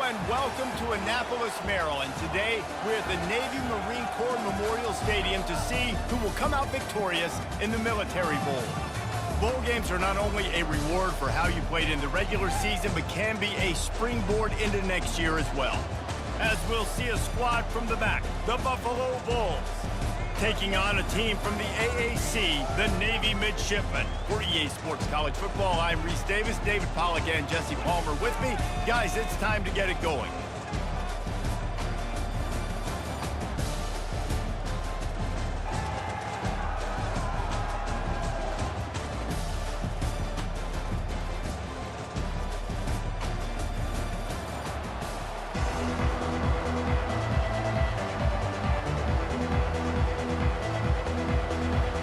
and welcome to Annapolis, Maryland. Today, we're at the Navy Marine Corps Memorial Stadium to see who will come out victorious in the Military Bowl. Bowl games are not only a reward for how you played in the regular season, but can be a springboard into next year as well. As we'll see a squad from the back, the Buffalo Bulls, taking on a team from the AAC, the Navy Midshipmen. For EA Sports College Football, I'm Reese Davis, David Pollack, and Jesse Palmer with me. Guys, it's time to get it going.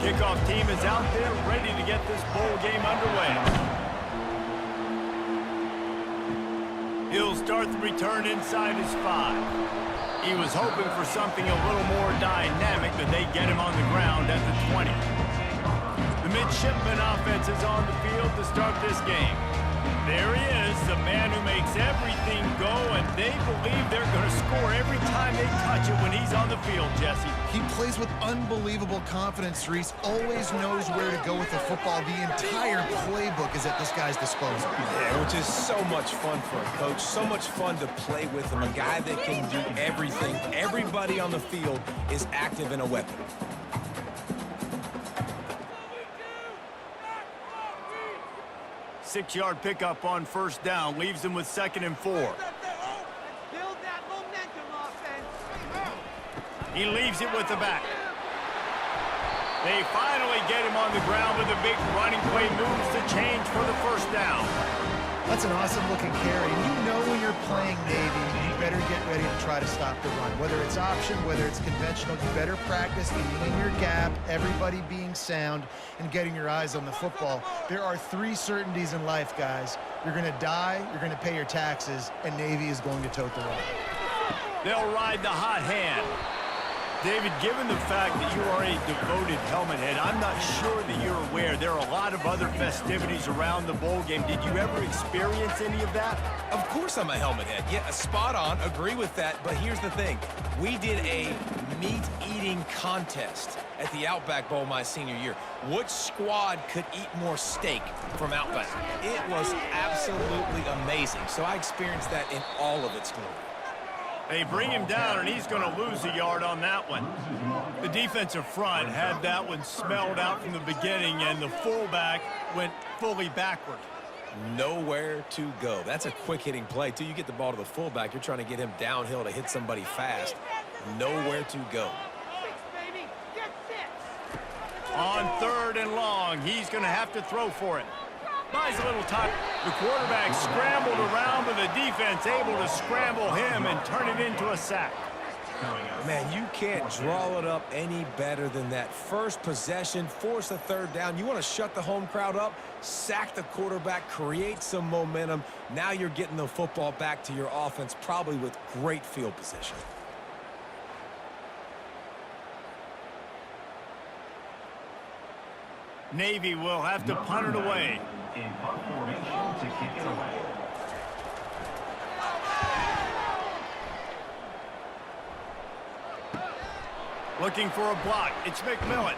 Kickoff team is out there ready to get this bowl game underway. He'll start the return inside his 5. He was hoping for something a little more dynamic, but they get him on the ground at the 20. The midshipman offense is on the field to start this game. There he is, the man who makes everything go, and they believe they're going to score every time they touch it when he's on the field, Jesse. He plays with unbelievable confidence, Reese. Always knows where to go with the football. The entire playbook is at this guy's disposal. Yeah, which is so much fun for a coach. So much fun to play with him. A guy that can do everything. Everybody on the field is active in a weapon. Six-yard pickup on first down, leaves him with 2nd and 4. Build that momentum offense. He leaves it with the back. They finally get him on the ground with a big running play, moves the change for the first down. That's an awesome-looking carry. And you know when you're playing Navy, you better get ready to try to stop the run. Whether it's option, whether it's conventional, you better practice being in your gap, everybody being sound, and getting your eyes on the football. There are 3 certainties in life, guys. You're going to die, you're going to pay your taxes, and Navy is going to tote the rock. They'll ride the hot hand. David, given the fact that you are a devoted helmet head, I'm not sure that you're aware there are a lot of other festivities around the bowl game. Did you ever experience any of that? Of course I'm a helmet head. Yeah, spot on. Agree with that. But here's the thing. We did a meat-eating contest at the Outback Bowl my senior year. Which squad could eat more steak from Outback? It was absolutely amazing. So I experienced that in all of its glory. They bring him down, and he's going to lose a yard on that one. The defensive front had that one smelled out from the beginning, and the fullback went fully backward. Nowhere to go. That's a quick-hitting play, too. You get the ball to the fullback, you're trying to get him downhill to hit somebody fast. Nowhere to go. On 3rd and long, he's going to have to throw for it. Buys a little time. The quarterback scrambled around, but the defense able to scramble him and turn it into a sack. Man, you can't draw it up any better than that. First possession, force a 3rd down. You want to shut the home crowd up, sack the quarterback, create some momentum. Now you're getting the football back to your offense, probably with great field position. Navy will have to punt it away. In punt formation to kick it away. Looking for a block. It's McMillan.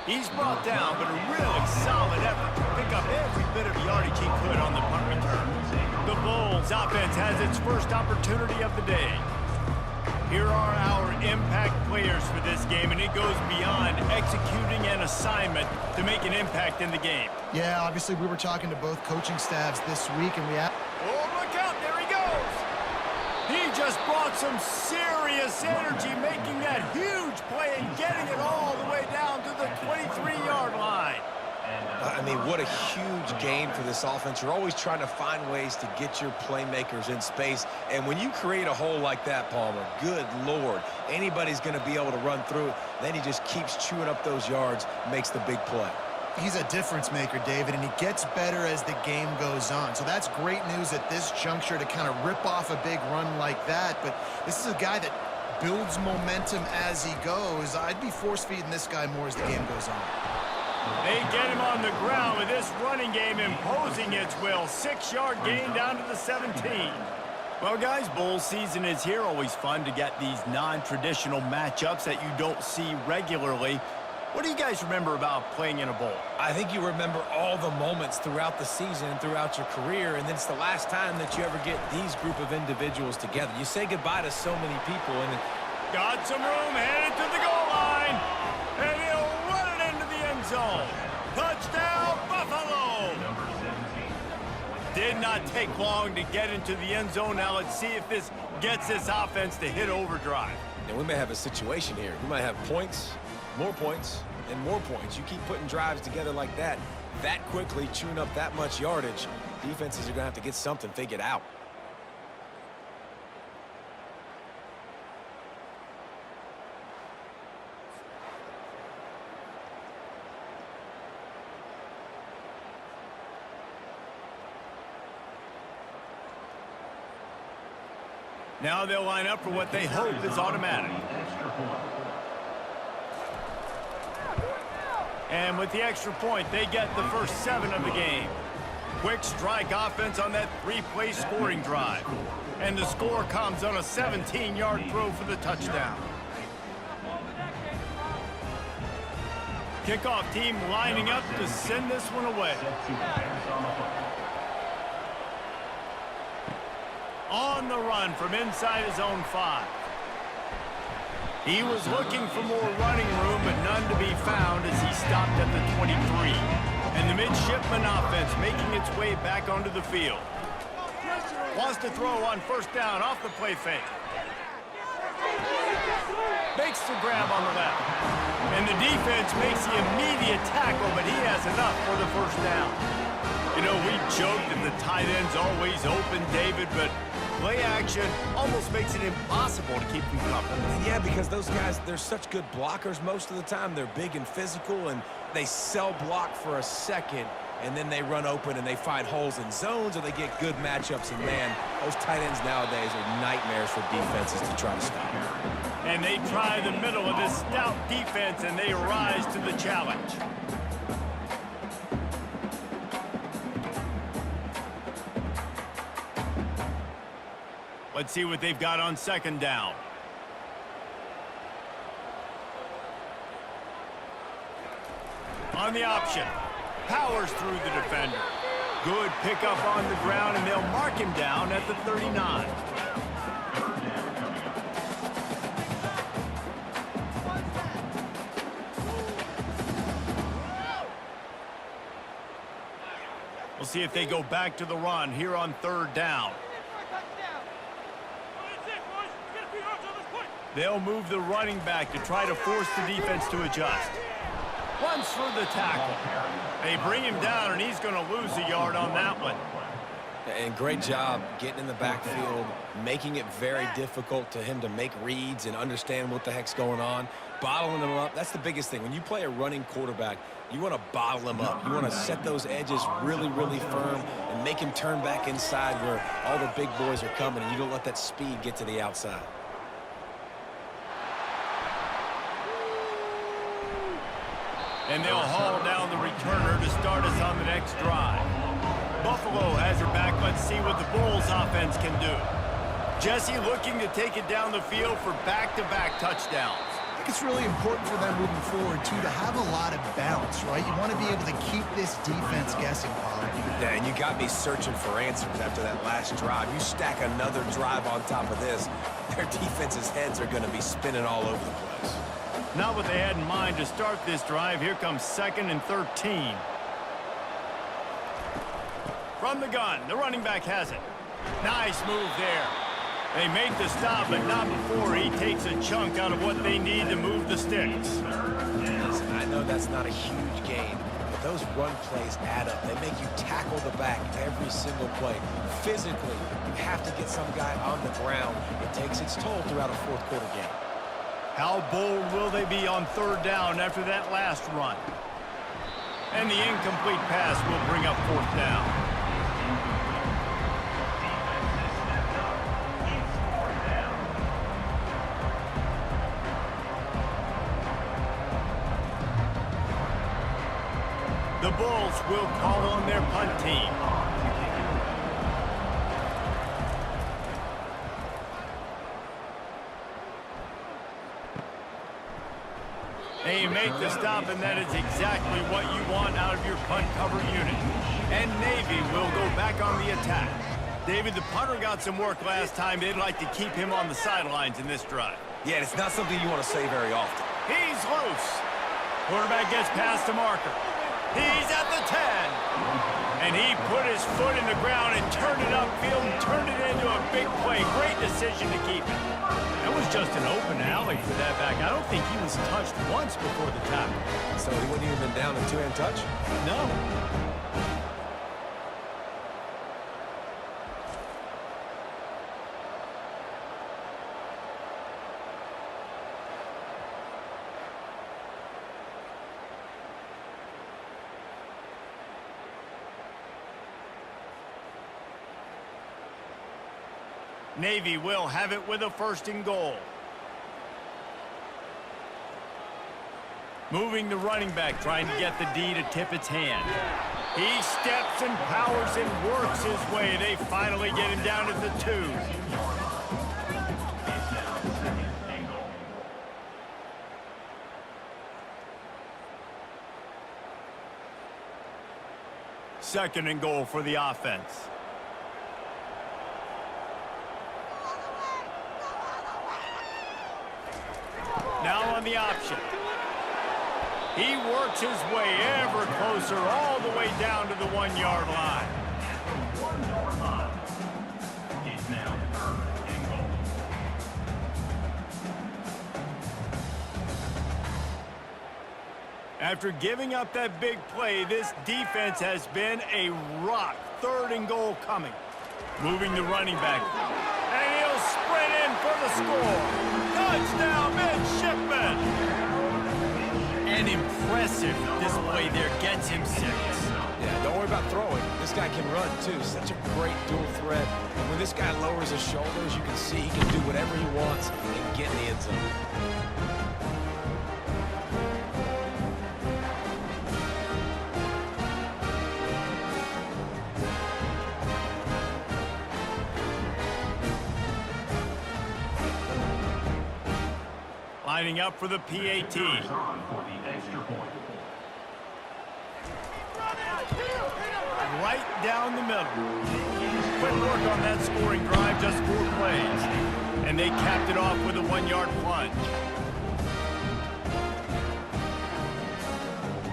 He's brought down, but a really solid effort to pick up every bit of yardage he could on the punt return. The Bulls offense has its first opportunity of the day. Here are our impact players for this game, and it goes beyond executing an assignment to make an impact in the game. Yeah, obviously we were talking to both coaching staffs this week, and we have... Oh, look out, there he goes! He just brought some serious energy, making that huge play and getting it all the way down to the 23-yard line. I mean, what a huge game for this offense. You're always trying to find ways to get your playmakers in space. And when you create a hole like that, Palmer, good Lord, anybody's going to be able to run through it. Then he just keeps chewing up those yards, makes the big play. He's a difference maker, David, and he gets better as the game goes on. So that's great news at this juncture to kind of rip off a big run like that. But this is a guy that builds momentum as he goes. I'd be force-feeding this guy more as the game goes on. They get him on the ground with this running game imposing its will. 6-yard gain down to the 17. Well, guys, bowl season is here. Always fun to get these non-traditional matchups that you don't see regularly. What do you guys remember about playing in a bowl? I think you remember all the moments throughout the season and throughout your career, and it's the last time that you ever get these group of individuals together. You say goodbye to so many people, and Got some room, headed to the goal line, and he'll run it into the end zone. Touchdown, Buffalo! Number 17. Did not take long to get into the end zone. Now let's see if this gets this offense to hit overdrive. we may have a situation here. We might have points, more points, and more points. You keep putting drives together like that quickly, chewing up that much yardage, defenses are going to have to get something figured out. Now they'll line up for what they hope is automatic. Extra point. And with the extra point, they get the first 7 of the game. Quick strike offense on that 3-play scoring drive. And the score comes on a 17-yard throw for the touchdown. Kickoff team lining up to send this one away. Set to pass on the play. On the run from inside his own 5. He was looking for more running room, but none to be found as he stopped at the 23. And the midshipman offense making its way back onto the field. Wants to throw on first down off the play fake. Makes the grab on the left. And the defense makes the immediate tackle, but he has enough for the first down. You know, we joked that the tight end's always open, David, but play action almost makes it impossible to keep them covered. Yeah, because those guys, they're such good blockers most of the time. They're big and physical, and they sell block for a second, and then they run open and they find holes in zones, or they get good matchups. And, man, those tight ends nowadays are nightmares for defenses to try to stop. And they try the middle of this stout defense, and they rise to the challenge. Let's see what they've got on second down. On the option, powers through the defender. Good pickup on the ground, and they'll mark him down at the 39. We'll see if they go back to the run here on third down. They'll move the running back to try to force the defense to adjust. Runs for the tackle. They bring him down, and he's going to lose a yard on that one. And great job getting in the backfield, making it very difficult to him to make reads and understand what the heck's going on, bottling them up. That's the biggest thing. When you play a running quarterback, you want to bottle them up. You want to set those edges really, really firm and make him turn back inside where all the big boys are coming, and you don't let that speed get to the outside. And they'll haul down the returner to start us on the next drive. Buffalo has her back. Let's see what the Bulls offense can do. Jesse looking to take it down the field for back-to-back touchdowns. I think it's really important for them moving forward, too, to have a lot of balance, right? You want to be able to keep this defense guessing, Pollard. Yeah, and you got me searching for answers after that last drive. You stack another drive on top of this, their defense's heads are going to be spinning all over the place. Not what they had in mind to start this drive. Here comes 2nd and 13. From the gun, the running back has it. Nice move there. They make the stop, but not before he takes a chunk out of what they need to move the sticks. Listen, I know that's not a huge gain, but those run plays add up. They make you tackle the back every single play. Physically, you have to get some guy on the ground. It takes its toll throughout a fourth-quarter game. How bold will they be on third down after that last run? And the incomplete pass will bring up fourth down. The Bulls will call on their punt team. And you make the stop, and that is exactly what you want out of your punt cover unit. And Navy will go back on the attack. David, the punter got some work last time. They'd like to keep him on the sidelines in this drive. Yeah, it's not something you want to say very often. He's loose. Quarterback gets past the marker. He's at the 10. And he put his foot in the ground and turned it upfield and turned it into a big play. Great decision to keep it. That was just an open alley for that back. I don't think he was touched once before the tackle. So he wouldn't even been down in two-hand touch? No. Navy will have it with a 1st and goal. Moving the running back, trying to get the D to tip its hand. He steps and powers and works his way. They finally get him down at the 2. Second and goal for the offense. Now on the option. He works his way ever closer all the way down to the 1-yard line. 1-yard line. It's now 3rd and goal. After giving up that big play, this defense has been a rock. 3rd and goal coming. Moving the running back. And he'll sprint in for the score. Touchdown, midshipman! An impressive display there. Gets him 6. Yeah, don't worry about throwing. This guy can run, too. Such a great dual threat. And when this guy lowers his shoulders, you can see he can do whatever he wants and get in the end zone. Lining up for the PAT. On for the extra point. Right down the middle. Quick work on that scoring drive, just 4 plays. And they capped it off with a 1-yard plunge.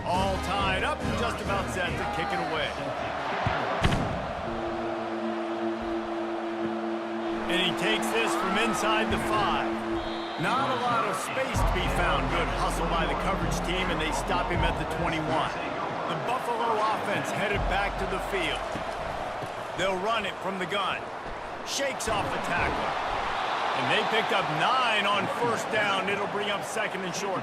All tied up and just about set to kick it away. And he takes this from inside the 5. Not a lot of space to be found. Good hustle by the coverage team, and they stop him at the 21. The Buffalo offense headed back to the field. They'll run it from the gun. Shakes off the tackle. And they picked up 9 on 1st down. It'll bring up 2nd and short.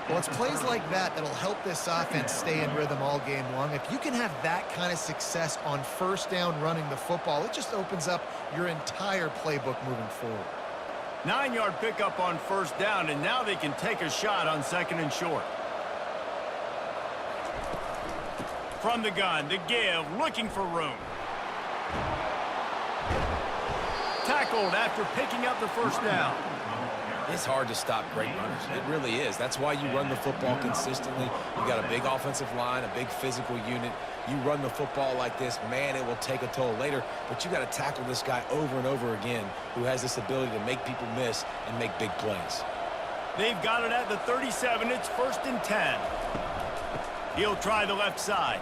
Well, it's plays like that that'll help this offense stay in rhythm all game long. If you can have that kind of success on 1st down running the football, it just opens up your entire playbook moving forward. 9-yard pickup on 1st down, and now they can take a shot on 2nd and short. From the gun, the give, looking for room. Tackled after picking up the 1st down. It's hard to stop great runners. It really is. That's why you run the football consistently. You got a big offensive line, a big physical unit. You run the football like this, man, it will take a toll later. But you got to tackle this guy over and over again who has this ability to make people miss and make big plays. They've got it at the 37. It's 1st and 10. He'll try the left side.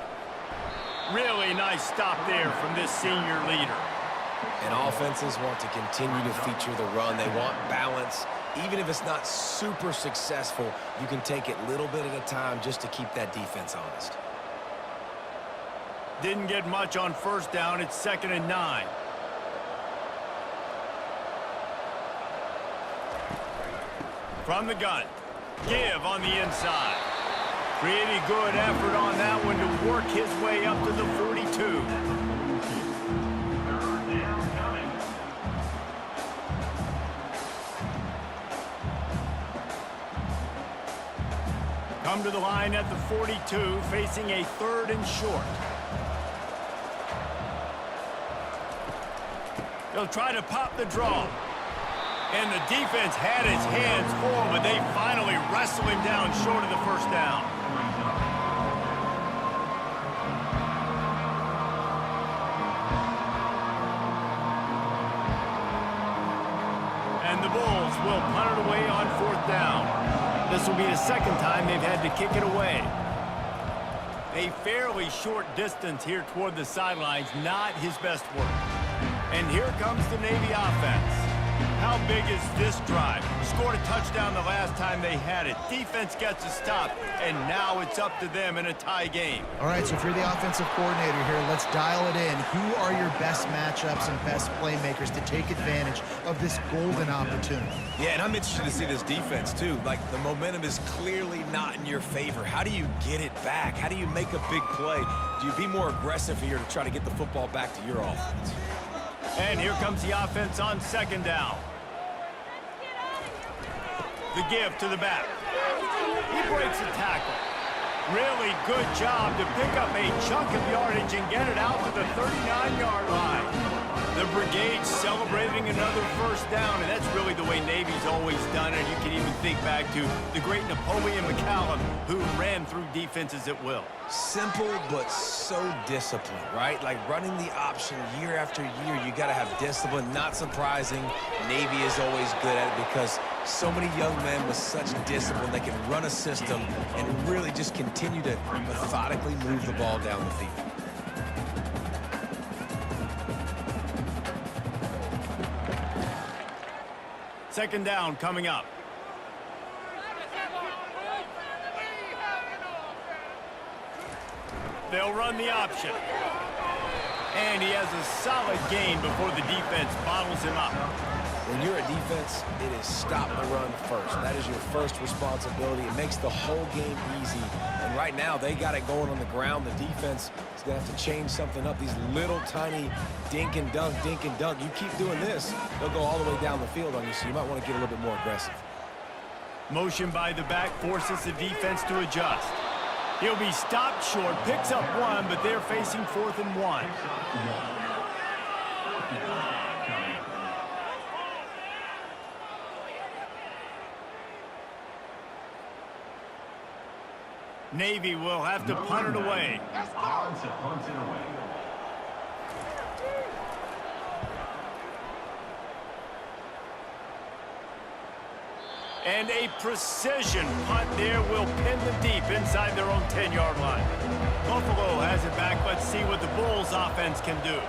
Really nice stop there from this senior leader. And offenses want to continue to feature the run. They want balance. Even if it's not super successful, you can take it little bit at a time just to keep that defense honest. Didn't get much on 1st down. It's 2nd and 9. From the gun. Give on the inside. Pretty good effort on that one to work his way up to the 42. Come to the line at the 42, facing a 3rd and short. He'll try to pop the draw. And the defense had its hands full, but they finally wrestled him down short of the first down. And the Bulls will punt it away on 4th down. This will be the second time they've had to kick it away. A fairly short distance here toward the sidelines, not his best work. And here comes the Navy offense. How big is this drive? Scored a touchdown the last time they had it. Defense gets a stop, and now it's up to them in a tie game. All right, so if you're the offensive coordinator here, let's dial it in. Who are your best matchups and best playmakers to take advantage of this golden opportunity? Yeah, and I'm interested to see this defense, too. Like, the momentum is clearly not in your favor. How do you get it back? How do you make a big play? Do you be more aggressive here to try to get the football back to your offense? And here comes the offense on 2nd down. The give to the back. He breaks a tackle. Really good job to pick up a chunk of yardage and get it out to the 39-yard line. The brigade celebrating another first down, and that's really the way Navy's always done it. You can even think back to the great Napoleon McCallum, who ran through defenses at will. Simple, but so disciplined, right? Like running the option year after year, you got to have discipline. Not surprising, Navy is always good at it because so many young men with such discipline, they can run a system and really just continue to methodically move the ball down the field. Second down coming up. They'll run the option. And he has a solid gain before the defense bottles him up. When you're a defense, it is stop the run first. That is your first responsibility. It makes the whole game easy. And right now, they got it going on the ground. The defense is going to have to change something up. These little tiny dink and dunk, dink and dunk. You keep doing this, they'll go all the way down the field on you, so you might want to get a little bit more aggressive. Motion by the back forces the defense to adjust. He'll be stopped short, picks up one, but they're facing 4th and 1. Navy will have to punt it away. Odds to punt it away. And a precision punt there will pin them deep inside their own 10-yard line. Buffalo has it back. Let's see what the Bulls offense can do.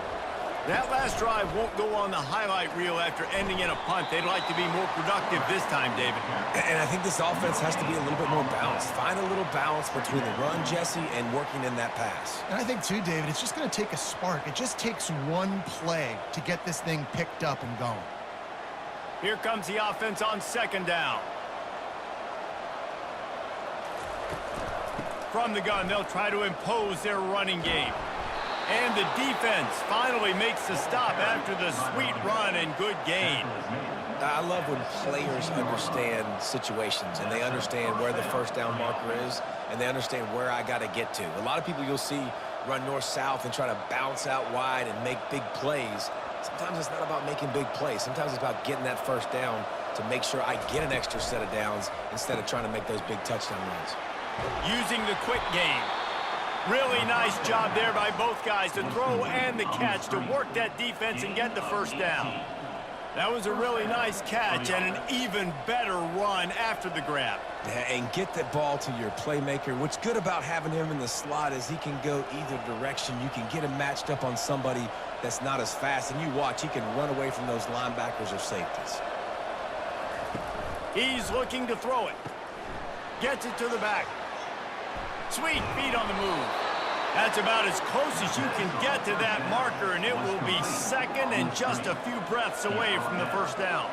That last drive won't go on the highlight reel after ending in a punt. They'd like to be more productive this time, David. And I think this offense has to be a little bit more balanced. Find a little balance between the run, Jesse, and working in that pass. And I think, too, David, it's just going to take a spark. It just takes one play to get this thing picked up and going. Here comes the offense on 2nd down. From the gun, they'll try to impose their running game. And the defense finally makes the stop after the sweet run and good gain. I love when players understand situations and they understand where the first down marker is and they understand where I got to get to. A lot of people you'll see run north-south and try to bounce out wide and make big plays. Sometimes it's not about making big plays. Sometimes it's about getting that first down to make sure I get an extra set of downs instead of trying to make those big touchdown runs. Using the quick game. Really nice job there by both guys to throw and the catch to work that defense and get the first down. That was a really nice catch and an even better run after the grab. And get that ball to your playmaker. What's good about having him in the slot is he can go either direction. You can get him matched up on somebody that's not as fast, and you watch, he can run away from those linebackers or safeties. He's looking to throw it. Gets it to the back. Sweet feet on the move. That's about as close as you can get to that marker, and it will be second and just a few breaths away from the first down.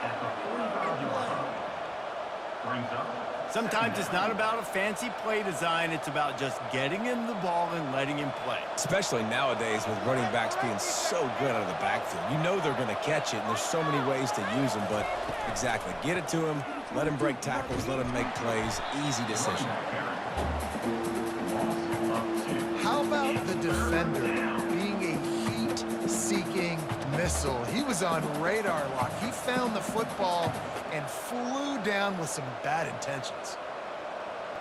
Sometimes it's not about a fancy play design. It's about just getting him the ball and letting him play. Especially nowadays with running backs being so good out of the backfield. You know they're going to catch it, and there's so many ways to use them, but exactly. Get it to him, let him break tackles, let him make plays. Easy decision. How about the defender being a heat-seeking missile? whistle. He was on radar lock. He found the football and flew down with some bad intentions.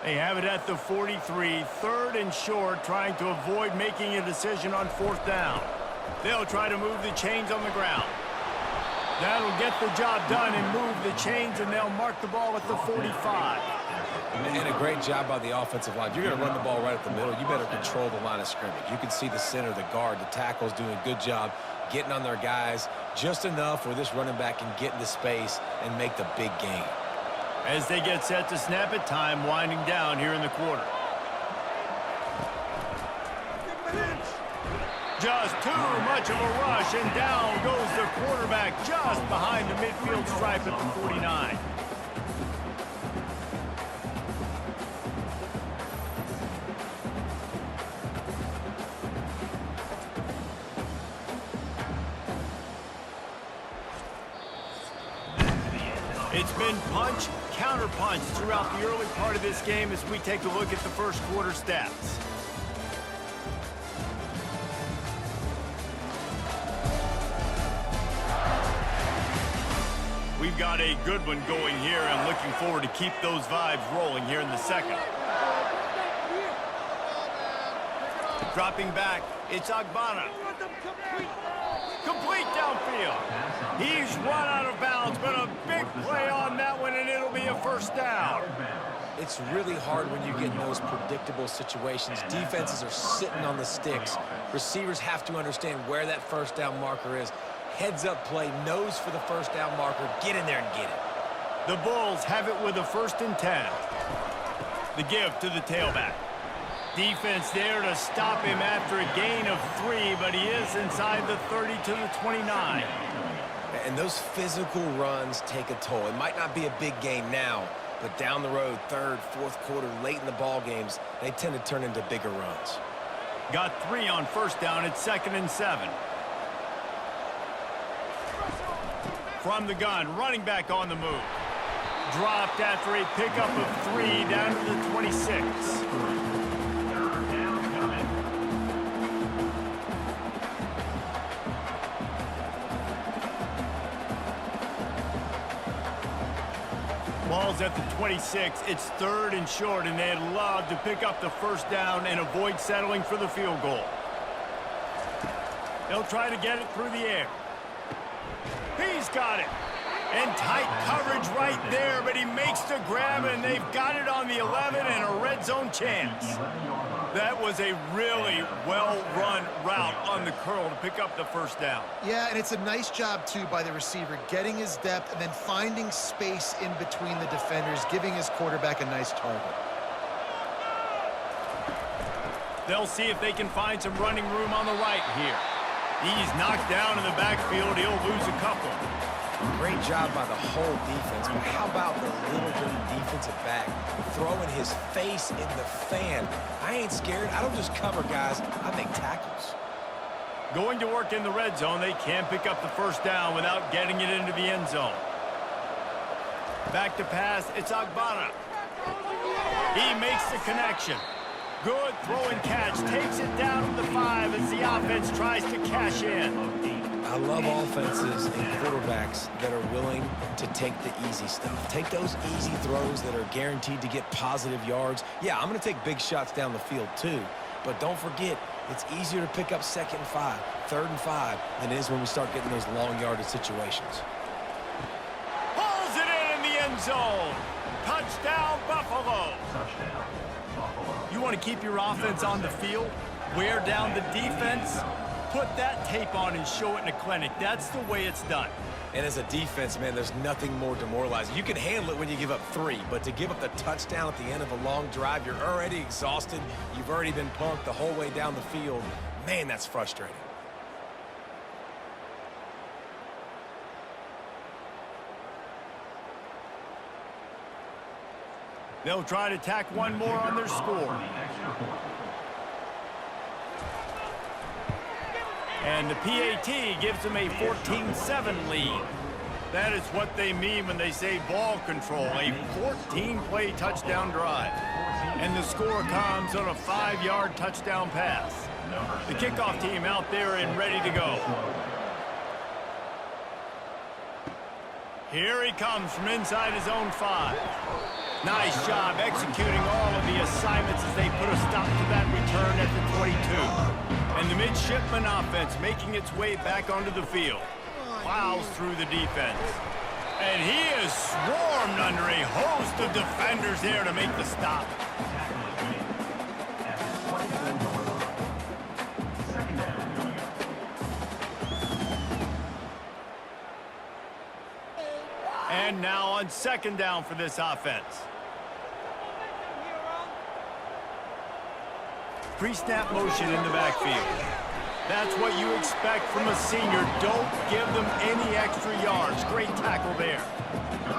They have it at the 43, 3rd and short, trying to avoid making a decision on 4th down. They'll try to move the chains on the ground. That'll get the job done and move the chains, and they'll mark the ball at the 45. And a great job by the offensive line. If you're going to run the ball right at the middle, you better control the line of scrimmage. You can see the center, the guard, the tackles doing a good job getting on their guys just enough where this running back can get into space and make the big gain. As they get set to snap it, time winding down here in the quarter. Just too much of a rush, and down goes the quarterback just behind the midfield stripe at the 49. It's been punch, counter-punch throughout the early part of this game as we take a look at the first quarter stats. We've got a good one going here and looking forward to keep those vibes rolling here in the second. Dropping back, it's Agbana. Complete downfield. He's run out of bounds, but a big play on that one, and it'll be a first down. It's really hard when you get in those predictable situations. Defenses are sitting on the sticks. Receivers have to understand where that first down marker is. Heads-up play, nose for the first down marker. Get in there and get it. The Bulls have it with a 1st and 10. The give to the tailback. Defense there to stop him after a gain of 3, but he is inside the 30 to the 29. And those physical runs take a toll. It might not be a big gain now, but down the road, 3rd, 4th quarter, late in the ball games, they tend to turn into bigger runs. Got 3 on first down. It's 2nd and 7. From the gun, running back on the move. Dropped after a pickup of 3 down to the 26. Ball's at the 26. It's 3rd and short, and they'd love to pick up the first down and avoid settling for the field goal. They'll try to get it through the air. He's got it. And tight coverage right there, but he makes the grab, and they've got it on the 11 and a red zone chance. That was a really well-run route on the curl to pick up the first down. Yeah, and it's a nice job, too, by the receiver, getting his depth and then finding space in between the defenders, giving his quarterback a nice target. They'll see if they can find some running room on the right here. He's knocked down in the backfield. He'll lose a couple. Great job by the whole defense, but how about the little bitty defensive back throwing his face in the fan? I ain't scared. I don't just cover guys. I make tackles. Going to work in the red zone. They can pick up the first down without getting it into the end zone. Back to pass. It's Agbana. He makes the connection. Good throw and catch. Takes it down to the 5 as the offense tries to cash in. I love offenses and quarterbacks that are willing to take the easy stuff. Take those easy throws that are guaranteed to get positive yards. Yeah, I'm going to take big shots down the field too, but don't forget, it's easier to pick up 2nd and 5, 3rd and 5 than it is when we start getting those long yardage situations. Pulls it in the end zone. Touchdown, Buffalo. Touchdown, Buffalo. You want to keep your offense on the field? Wear down the defense? Put that tape on and show it in a clinic. That's the way it's done. And as a defense, man, there's nothing more demoralizing. You can handle it when you give up 3, but to give up the touchdown at the end of a long drive, you're already exhausted. You've already been punked the whole way down the field. Man, that's frustrating. They'll try to tack one more on their score. And the PAT gives them a 14-7 lead. That is what they mean when they say ball control, a 14-play touchdown drive. And the score comes on a 5-yard touchdown pass. The kickoff team out there and ready to go. Here he comes from inside his own 5. Nice job executing all of the assignments as they put a stop to that return at the 22. And the midshipman offense making its way back onto the field. Plows through the defense. And he is swarmed under a host of defenders there to make the stop. And now on second down for this offense. Pre-snap motion in the backfield. That's what you expect from a senior. Don't give them any extra yards. Great tackle there.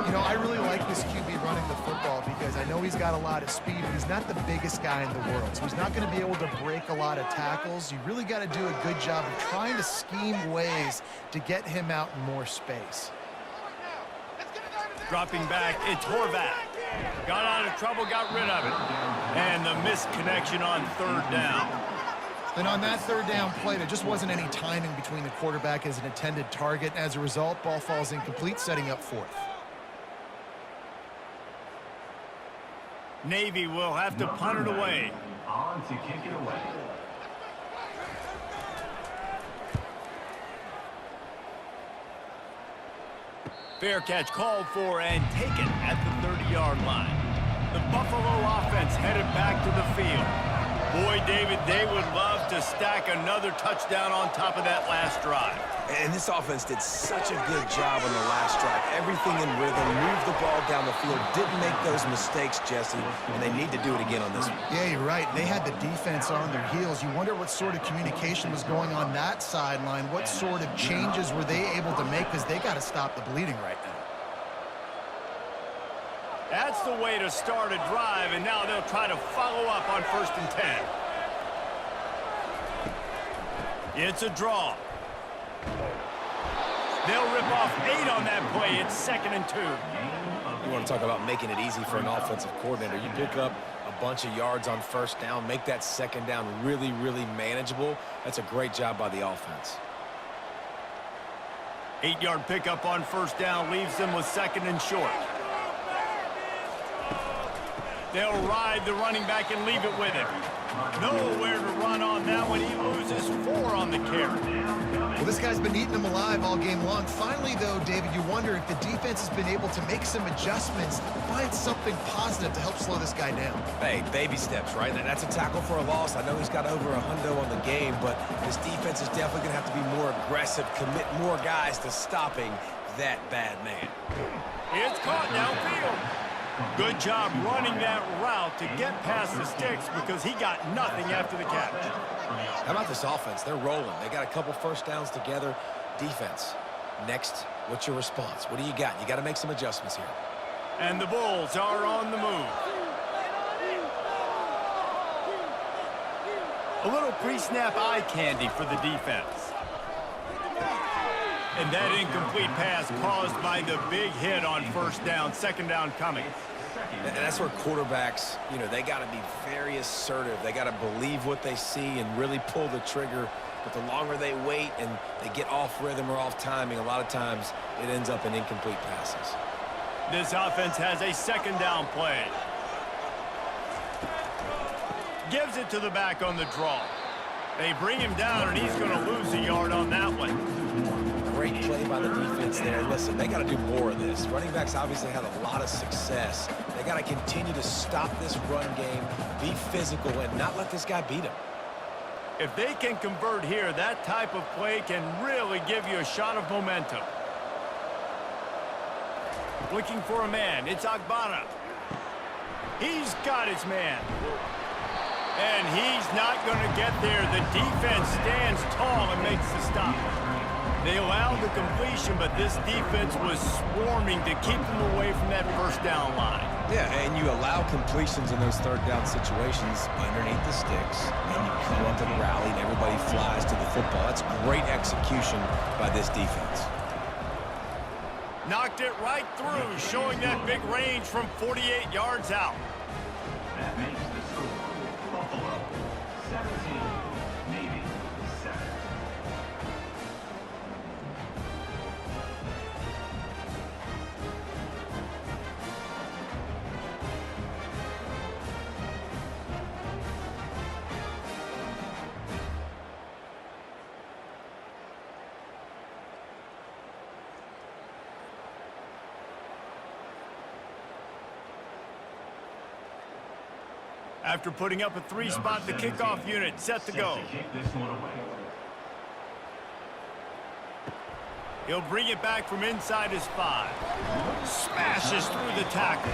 You know, I really like this QB running the football because I know he's got a lot of speed, but he's not the biggest guy in the world. So he's not going to be able to break a lot of tackles. You really got to do a good job of trying to scheme ways to get him out in more space. Dropping back, it's Horvath. Got out of trouble, got rid of it. And the missed connection on third down. And on that third down play, there just wasn't any timing between the quarterback and his intended target. As a result, ball falls incomplete, setting up fourth. Navy will have to punt it away. On to kick it away. Fair catch called for and taken at the 30-yard line. The Buffalo offense headed back to the field. Boy, David, they would love to stack another touchdown on top of that last drive. And this offense did such a good job on the last drive. Everything in rhythm, moved the ball down the field, didn't make those mistakes, Jesse, and they need to do it again on this one. Yeah, you're right. They had the defense on their heels. You wonder what sort of communication was going on that sideline. What sort of changes were they able to make because they got to stop the bleeding right now. That's the way to start a drive, and now they'll try to follow up on 1st and 10. It's a draw. They'll rip off 8 on that play. It's 2nd and 2. You want to talk about making it easy for an offensive coordinator. You pick up a bunch of yards on first down, make that second down really, really manageable. That's a great job by the offense. 8-yard pickup on first down leaves them with 2nd and short. They'll ride the running back and leave it with him. Nowhere to run on that one. He loses 4 on the carry. Well, this guy's been eating them alive all game long. Finally, though, David, you wonder if the defense has been able to make some adjustments, find something positive to help slow this guy down. Hey, baby steps, right? That's a tackle for a loss. I know he's got over $100 on the game, but this defense is definitely going to have to be more aggressive, commit more guys to stopping that bad man. It's caught downfield. Good job running that route to get past the sticks because he got nothing after the catch. How about this offense? They're rolling. They got a couple first downs together. Defense. Next, what's your response? What do you got? You got to make some adjustments here. And the Bulls are on the move. A little pre-snap eye candy for the defense. And that incomplete pass caused by the big hit on first down, 2nd down coming. And that's where quarterbacks, you know, they got to be very assertive. They got to believe what they see and really pull the trigger. But the longer they wait and they get off rhythm or off timing, a lot of times it ends up in incomplete passes. This offense has a 2nd down play. Gives it to the back on the draw. They bring him down, and he's going to lose a yard on that one. Great play by the defense there. Listen, they got to do more of this. Running backs obviously had a lot of success. They got to continue to stop this run game, be physical, and not let this guy beat him. If they can convert here, that type of play can really give you a shot of momentum. Looking for a man. It's Agbana. He's got his man. And he's not going to get there. The defense stands tall and makes the stop. They allowed the completion, but this defense was swarming to keep them away from that first down line. Yeah, and you allow completions in those third down situations underneath the sticks, and you come up and rally, and everybody flies to the football. That's great execution by this defense. Knocked it right through, showing that big range from 48 yards out. That makes the score Buffalo 17, Navy 7. After putting up a 3-spot, the kickoff unit set to go. Kick this one away. He'll bring it back from inside his 5. Smashes through the tackle.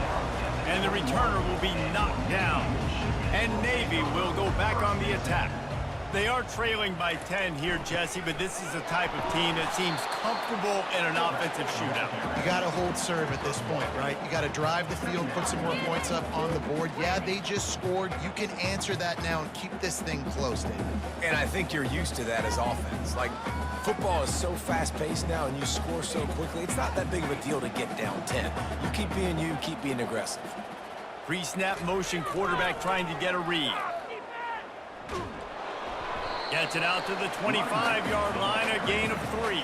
And the returner will be knocked down. And Navy will go back on the attack. They are trailing by 10 here, Jesse, but this is the type of team that seems comfortable in an offensive shootout. You got to hold serve at this point, right? You got to drive the field, put some more points up on the board. Yeah, they just scored. You can answer that now and keep this thing close, David. And I think you're used to that as offense. Like, football is so fast-paced now and you score so quickly, it's not that big of a deal to get down 10. You keep being aggressive. Pre-snap motion, quarterback trying to get a read. Gets it out to the 25-yard line, a gain of 3.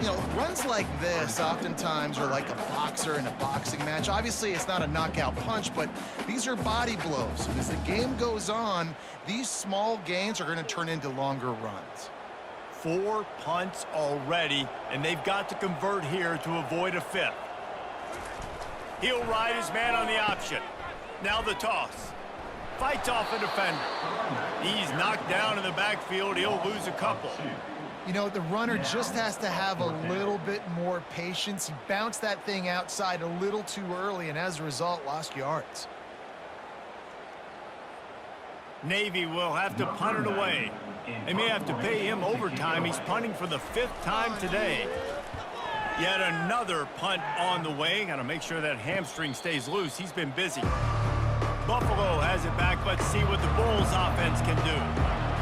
You know, runs like this oftentimes are like a boxer in a boxing match. Obviously, it's not a knockout punch, but these are body blows. As the game goes on, these small gains are going to turn into longer runs. 4 punts already, and they've got to convert here to avoid a 5th. He'll ride his man on the option. Now the toss. Fights off a defender. He's knocked down in the backfield. He'll lose a couple. You know, the runner just has to have a little bit more patience. He bounced that thing outside a little too early, and as a result, lost yards. Navy will have to punt it away. They may have to pay him overtime. He's punting for the 5th time today. Yet another punt on the way. Got to make sure that hamstring stays loose. He's been busy. Buffalo has it back. Let's see what the Bulls offense can do.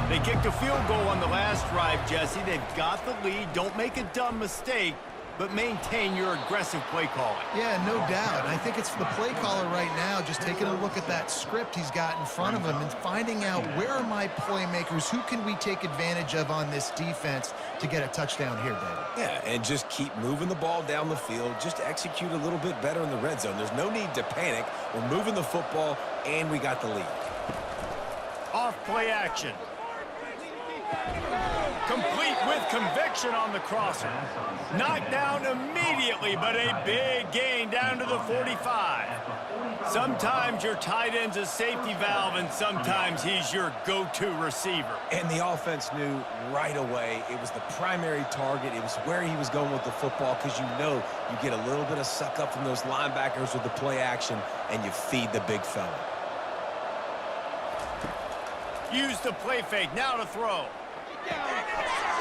They kicked a field goal on the last drive, Jesse. They've got the lead. Don't make a dumb mistake, but maintain your aggressive play calling. Yeah, no doubt. I think it's the play caller right now just taking a look at that script he's got in front of him and finding out where are my playmakers, who can we take advantage of on this defense to get a touchdown here, David. Yeah, and just keep moving the ball down the field. Just execute a little bit better in the red zone. There's no need to panic. We're moving the football, and we got the lead. Off play action. Complete with conviction on the crosser. Knocked down immediately, but a big gain down to the 45. Sometimes your tight end's a safety valve, and sometimes he's your go-to receiver. And the offense knew right away it was the primary target. It was where he was going with the football because you know you get a little bit of suck up from those linebackers with the play action, and you feed the big fella. Use the play fake. Now to throw.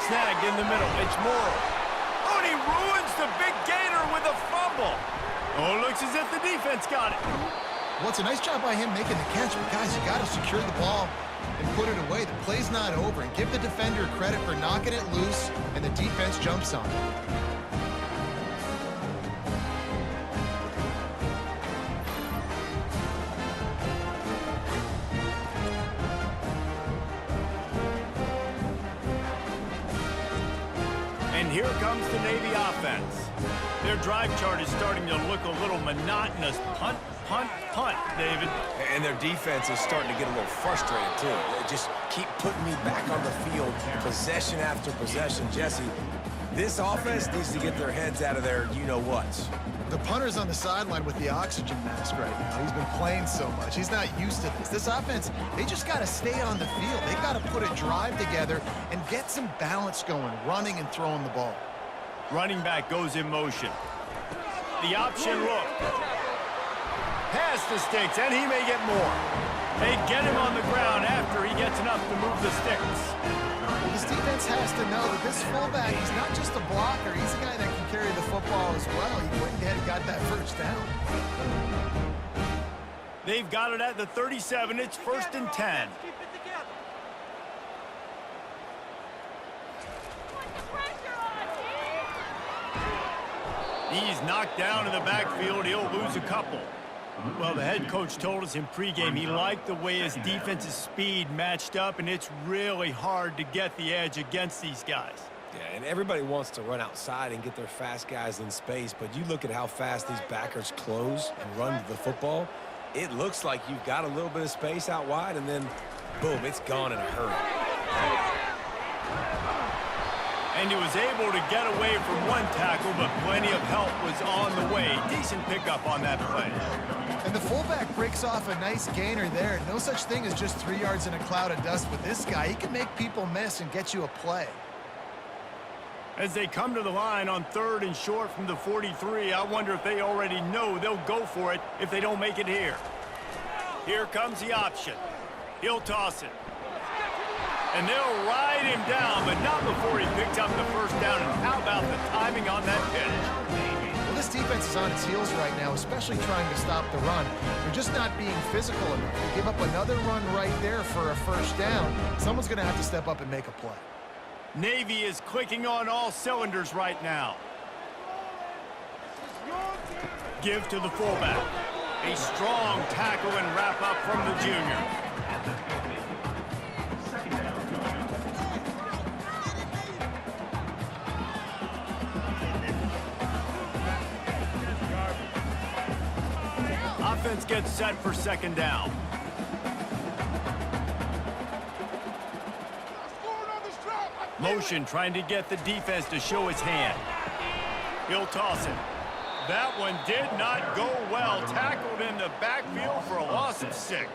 Snagged in the middle. It's Morrow. Oh, and he ruins the big gainer with a fumble. Oh, it looks as if the defense got it. Well, it's a nice job by him making the catch, but guys, you got to secure the ball and put it away. The play's not over, and give the defender credit for knocking it loose, and the defense jumps on it. Here comes the Navy offense. Their drive chart is starting to look a little monotonous. Punt, punt, punt, David. And their defense is starting to get a little frustrated, too. They just keep putting me back on the field, possession after possession. Jesse, this offense needs to get their heads out of their you-know-whats. The punter's on the sideline with the oxygen mask right now. He's been playing so much. He's not used to this. This offense, they just got to stay on the field. They got to put a drive together and get some balance going, running and throwing the ball. Running back goes in motion. The option look. Pass the sticks, and he may get more. They get him on the ground after he gets enough to move the sticks. This defense has to know that this fullback, he's not just a blocker. He's a guy that can carry the football as well. He went ahead and got that first down. They've got it at the 37. It's 1st and 10. Keep it together. He's knocked down in the backfield. He'll lose a couple. Well, the head coach told us in pregame he liked the way his defense's speed matched up, and it's really hard to get the edge against these guys. Yeah, and everybody wants to run outside and get their fast guys in space, but you look at how fast these backers close and run to the football, it looks like you've got a little bit of space out wide, and then, boom, it's gone in a hurry. And he was able to get away from one tackle, but plenty of help was on the way. Decent pickup on that play. And the fullback breaks off a nice gainer there. No such thing as just 3 yards in a cloud of dust with this guy. He can make people miss and get you a play. As they come to the line on 3rd and short from the 43, I wonder if they already know they'll go for it if they don't make it here. Here comes the option. He'll toss it. And they'll ride him down, but not before he picks up the first down. And how about the timing on that pitch? Well, this defense is on its heels right now, especially trying to stop the run. They're just not being physical enough. They give up another run right there for a first down. Someone's going to have to step up and make a play. Navy is clicking on all cylinders right now. Give to the fullback. A strong tackle and wrap up from the junior. Offense gets set for 2nd down. Motion trying to get the defense to show his hand. He'll toss it. That one did not go well. Tackled in the backfield for a loss of 6.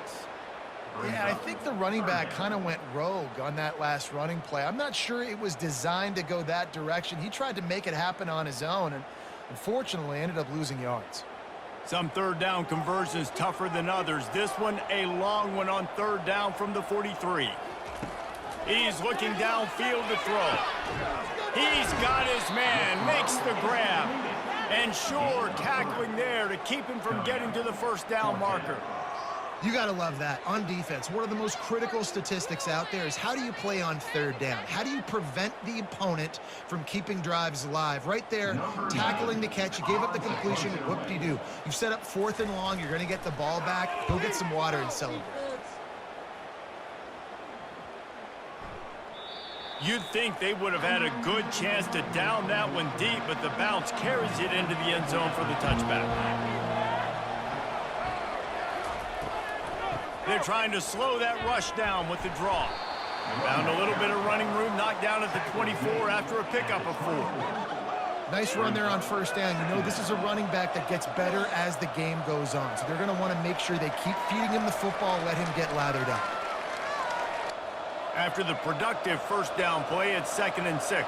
Yeah, I think the running back kind of went rogue on that last running play. I'm not sure it was designed to go that direction. He tried to make it happen on his own and unfortunately ended up losing yards. Some 3rd down conversions tougher than others. This one a long one on 3rd down from the 43. He's looking downfield to throw. He's got his man, makes the grab. And sure, tackling there to keep him from getting to the first down marker. You got to love that. On defense, one of the most critical statistics out there is how do you play on 3rd down? How do you prevent the opponent from keeping drives alive? Right there, tackling the catch. You gave up the completion. Whoop-de-doo. You've set up 4th and long. You're going to get the ball back. Go get some water and celebrate. You'd think they would have had a good chance to down that one deep, but the bounce carries it into the end zone for the touchback. They're trying to slow that rush down with the draw. Found a little bit of running room, knocked down at the 24 after a pickup of 4. Nice run there on 1st down. You know this is a running back that gets better as the game goes on. So they're going to want to make sure they keep feeding him the football, let him get lathered up. After the productive 1st down play, it's 2nd and 6.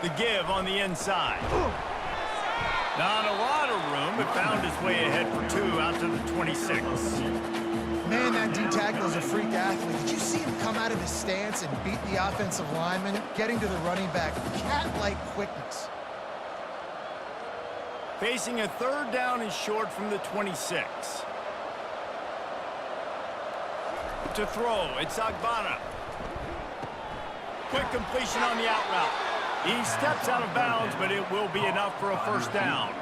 The give on the inside. Not a lot of room, but found his way ahead for 2 out to the 26. Man, that D-tackle is a freak athlete. Did you see him come out of his stance and beat the offensive lineman, getting to the running back? Cat-like quickness. Facing a 3rd down and short from the 26. To throw, it's Agbana. Quick completion on the out route. He steps out of bounds, but it will be enough for a 1st down.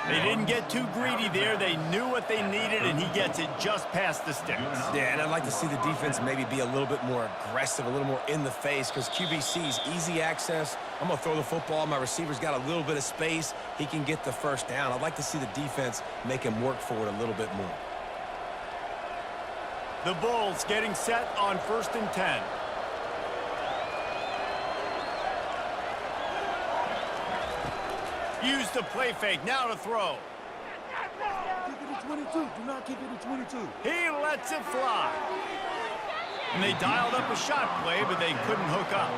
They didn't get too greedy there. They knew what they needed, and he gets it just past the sticks. Yeah, and I'd like to see the defense maybe be a little bit more aggressive, a little more in the face, because QBC's easy access. I'm going to throw the football. My receiver's got a little bit of space. He can get the 1st down. I'd like to see the defense make him work for it a little bit more. The Bulls getting set on 1st and 10. Use the play fake, now to throw. Kick it to 22. Do not kick it to 22. He lets it fly. And they dialed up a shot play, but they couldn't hook up.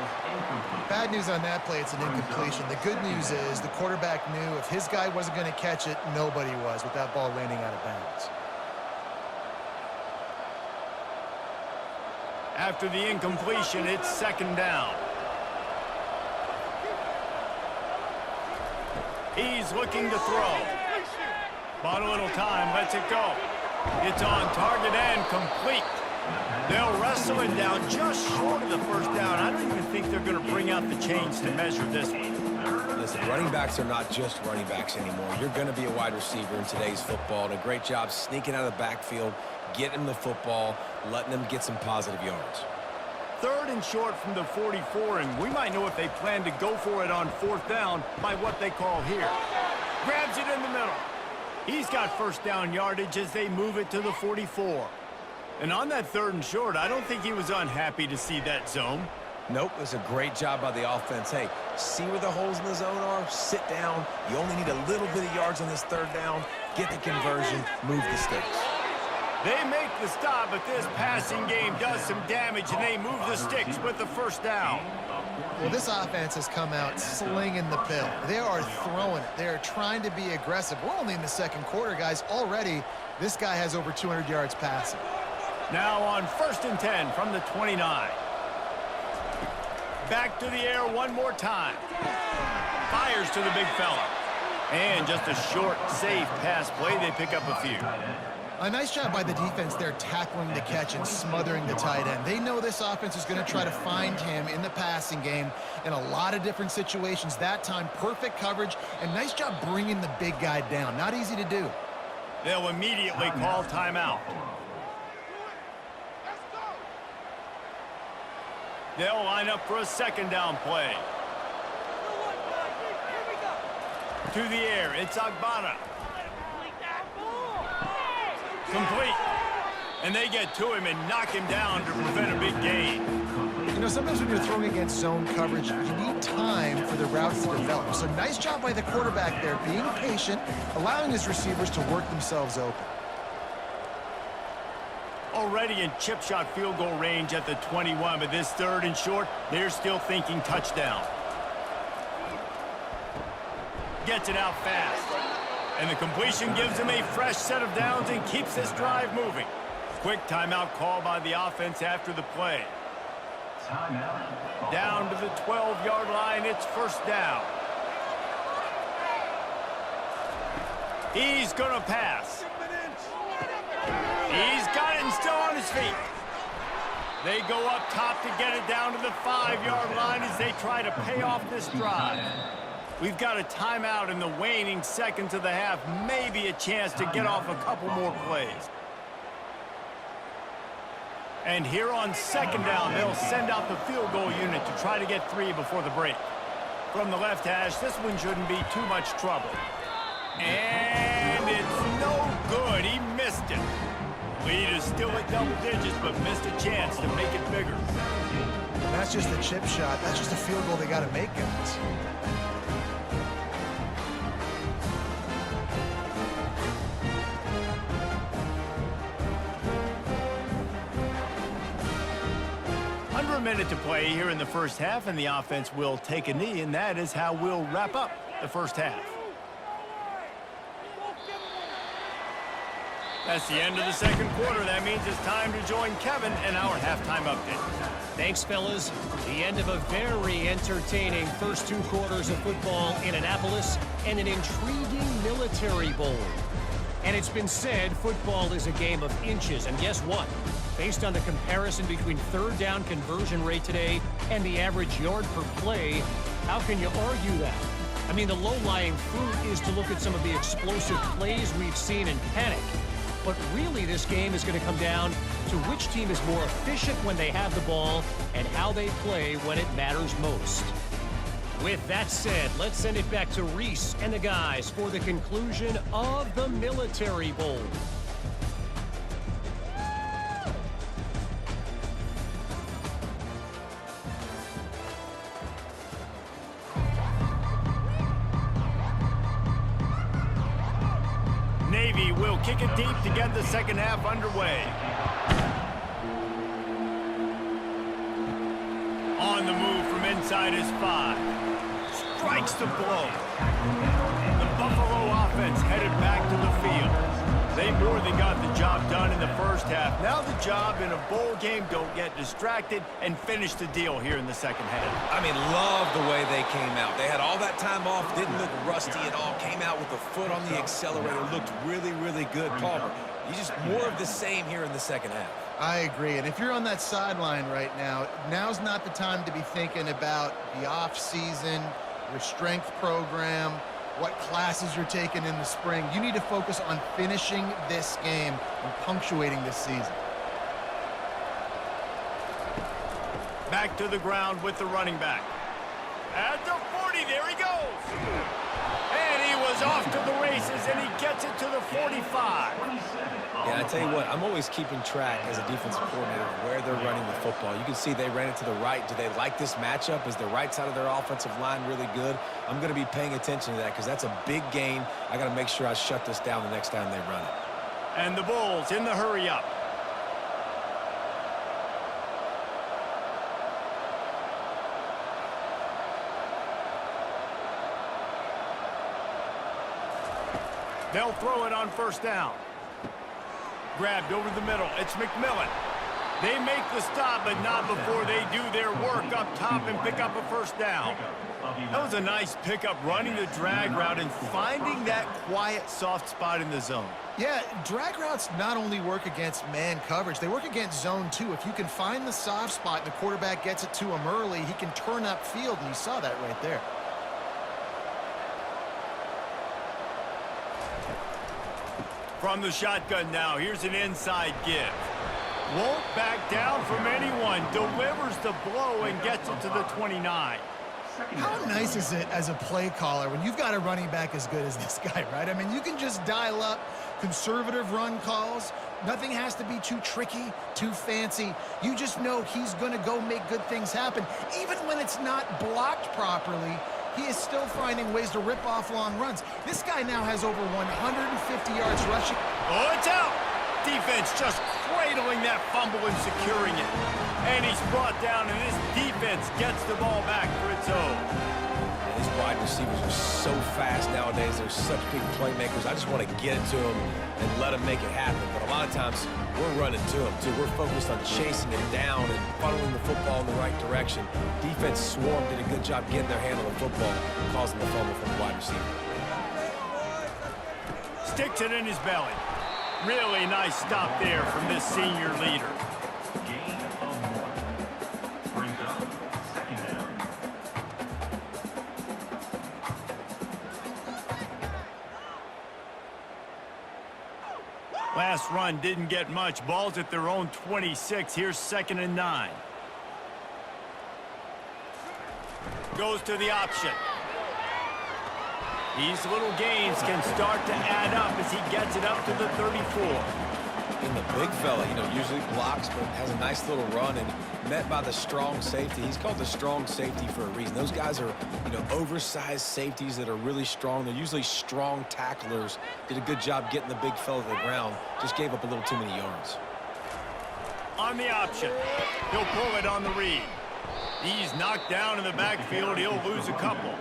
Bad news on that play, it's an incompletion. The good news is the quarterback knew if his guy wasn't going to catch it, nobody was with that ball landing out of bounds. After the incompletion, it's 2nd down. He's looking to throw. Bought a little time, lets it go. It's on target and complete. They'll wrestle it down just short of the 1st down. I don't even think they're going to bring out the chains to measure this one. Listen, running backs are not just running backs anymore. You're going to be a wide receiver in today's football. And a great job sneaking out of the backfield, getting the football, letting them get some positive yards. 3rd and short from the 44, and we might know if they plan to go for it on 4th down by what they call here. Grabs it in the middle. He's got 1st down yardage as they move it to the 44. And on that 3rd and short, I don't think he was unhappy to see that zone. Nope, it was a great job by the offense. Hey, see where the holes in the zone are? Sit down. You only need a little bit of yards on this third down. Get the conversion, move the sticks. They make the stop, but this passing game does some damage, and they move the sticks with the first down. Well, this offense has come out slinging the pill. They are throwing it. They are trying to be aggressive. We're only in the second quarter, guys. Already, this guy has over 200 yards passing. Now on 1st and 10 from the 29. Back to the air one more time. Fires to the big fella. And just a short, safe pass play. They pick up a few. A nice job by the defense there tackling the catch and smothering the tight end. They know this offense is going to try to find him in the passing game in a lot of different situations. That time, perfect coverage, and nice job bringing the big guy down. Not easy to do. They'll immediately call timeout. They'll line up for a second down play. To the air, it's Agbana. Complete. And they get to him and knock him down to prevent a big gain. You know, sometimes when you're throwing against zone coverage, you need time for the routes to develop. So nice job by the quarterback there, being patient, allowing his receivers to work themselves open. Already in chip shot field goal range at the 21, but this third and short, they're still thinking touchdown. Gets it out fast. And the completion gives him a fresh set of downs and keeps this drive moving. Quick timeout call by the offense after the play. Down to the 12-yard line, it's first down. He's going to pass. He's got it and still on his feet. They go up top to get it down to the 5-yard line as they try to pay off this drive. We've got a timeout in the waning seconds of the half. Maybe a chance to get off a couple more plays. And here on second down, they'll send out the field goal unit to try to get 3 before the break. From the left hash, this one shouldn't be too much trouble. And it's no good. He missed it. Lead is still at double digits, but missed a chance to make it bigger. And that's just a chip shot. That's just a field goal they got to make, guys. Under a minute to play here in the first half, and the offense will take a knee, and that is how we'll wrap up the first half. That's the end of the second quarter. That means it's time to join Kevin in our halftime update. Thanks, fellas. The end of a very entertaining first 2 quarters of football in Annapolis and an intriguing military bowl. And it's been said football is a game of inches. And guess what? Based on the comparison between third down conversion rate today and the average yard per play, how can you argue that? I mean, the low-lying fruit is to look at some of the explosive plays we've seen and panic. But really, this game is going to come down to which team is more efficient when they have the ball and how they play when it matters most. With that said, let's send it back to Reese and the guys for the conclusion of the Military Bowl. Navy will kick it deep to get the second half underway. On the move from inside his 5. Strikes the blow. The Buffalo offense headed back to the field. They more than got the job done in the first half. Now the job in a bowl game, don't get distracted and finish the deal here in the second half. I mean, love the way they came out. They had all that time off, didn't look rusty at all, came out with the foot on the accelerator, looked really, really good. Palmer, you just more of the same here in the second half. I agree. And if you're on that sideline right now, now's not the time to be thinking about the off-season, your strength program, what classes you're taking in the spring. You need to focus on finishing this game and punctuating this season. Back to the ground with the running back. At the 40, there he goes. And he was off to the races, and he gets it to the 45. Yeah, I tell you what, I'm always keeping track as a defensive coordinator of where they're running the football. You can see they ran it to the right. Do they like this matchup? Is the right side of their offensive line really good? I'm going to be paying attention to that because that's a big gain. I got to make sure I shut this down the next time they run it. And the Bulls in the hurry up. They'll throw it on first down. Grabbed over the middle. It's McMillan. They make the stop, but not before they do their work up top and pick up a first down. That was a nice pickup, running the drag route and finding that quiet, soft spot in the zone. Yeah, drag routes not only work against man coverage, they work against zone too. If you can find the soft spot and the quarterback gets it to him early, he can turn upfield, and you saw that right there. From the shotgun now, here's an inside give. Won't back down from anyone. Delivers the blow and gets it to the 29. How nice is it as a play caller when you've got a running back as good as this guy, right? I mean, you can just dial up conservative run calls. Nothing has to be too tricky, too fancy. You just know he's going to go make good things happen. Even when it's not blocked properly, he is still finding ways to rip off long runs. This guy now has over 150 yards rushing. Oh, it's out! Defense just cradling that fumble and securing it. And he's brought down, and this defense gets the ball back for its own. And these wide receivers are so fast nowadays. They're such big playmakers. I just want to get it to them and let them make it happen. But a lot of times, we're running to them, too. We're focused on chasing him down and funneling the football in the right direction. Defense swarmed, did a good job getting their hand on the football, causing the fumble from the wide receiver. Sticks it in his belly. Really nice stop there from this senior leader. Gain of 1. Brings up 2nd down. Last run didn't get much. Ball's at their own 26. Here's 2nd and 9. Goes to the option. These little gains can start to add up as he gets it up to the 34. And the big fella, usually blocks, but has a nice little run and met by the strong safety. He's called the strong safety for a reason. Those guys are, oversized safeties that are really strong. They're usually strong tacklers. Did a good job getting the big fella to the ground. Just gave up a little too many yards. On the option. He'll pull it on the read. He's knocked down in the backfield. He'll lose a couple.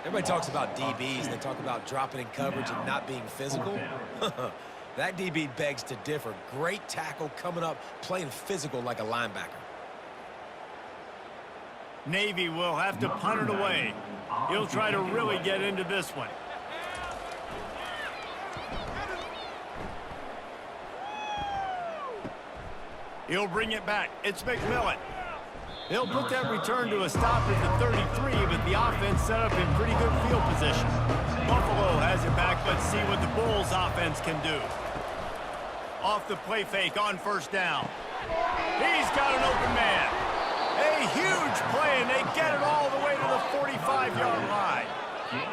Everybody talks about DBs, and they talk about dropping in coverage and not being physical. That DB begs to differ. Great tackle coming up, playing physical like a linebacker. Navy will have to punt it away. He'll try to really get into this one. He'll bring it back. It's McMillan. He'll put that return to a stop at the 33, but the offense set up in pretty good field position. Buffalo has it back. Let's see what the Bulls offense can do. Off the play fake on first down. He's got an open man. A huge play, and they get it all the way to the 45-yard line.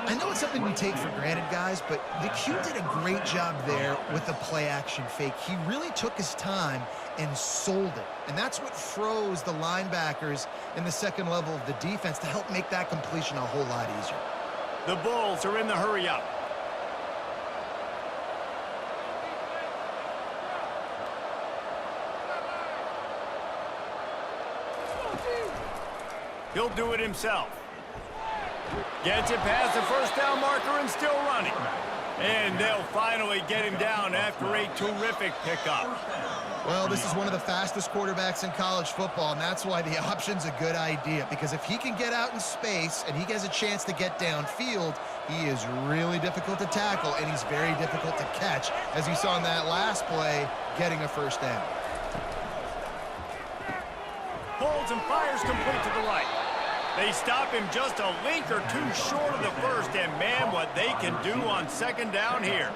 I know it's something we take for granted, guys, but the Q did a great job there with the play-action fake. He really took his time and sold it. And that's what froze the linebackers in the second level of the defense to help make that completion a whole lot easier. The Bulls are in the hurry up. He'll do it himself. Gets it past the first down marker and still running. And they'll finally get him down after a terrific pickup. Well, this is one of the fastest quarterbacks in college football, and that's why the option's a good idea, because if he can get out in space and he gets a chance to get downfield, he is really difficult to tackle, and he's very difficult to catch, as you saw in that last play, getting a first down. Holds and fires complete to the right. They stop him just a link or two short of the first, and man, what they can do on second down here.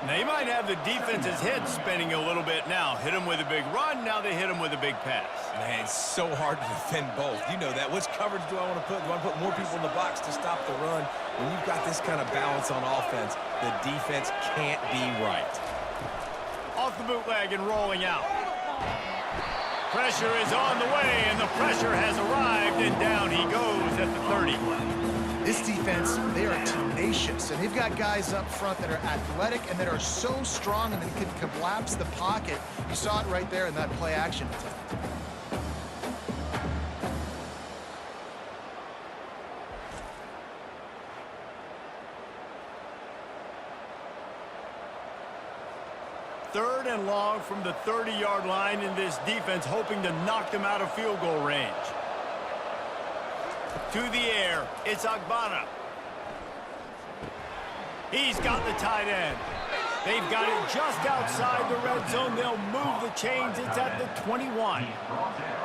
They might have the defense's head spinning a little bit now. Hit him with a big run, now they hit him with a big pass. Man, it's so hard to defend both. You know that. Which coverage do I want to put? Do I put more people in the box to stop the run? When you've got this kind of balance on offense, the defense can't be right. Off the bootleg and rolling out. Pressure is on the way, and the pressure has arrived, and down he goes at the 30. This defense, they are tenacious, and they've got guys up front that are athletic and that are so strong and that can collapse the pocket. You saw it right there in that play action attempt. Third and long from the 30-yard line, in this defense hoping to knock them out of field goal range. To the air, it's Agbana. He's got the tight end. They've got it just outside the red zone. They'll move the chains. It's at the 21.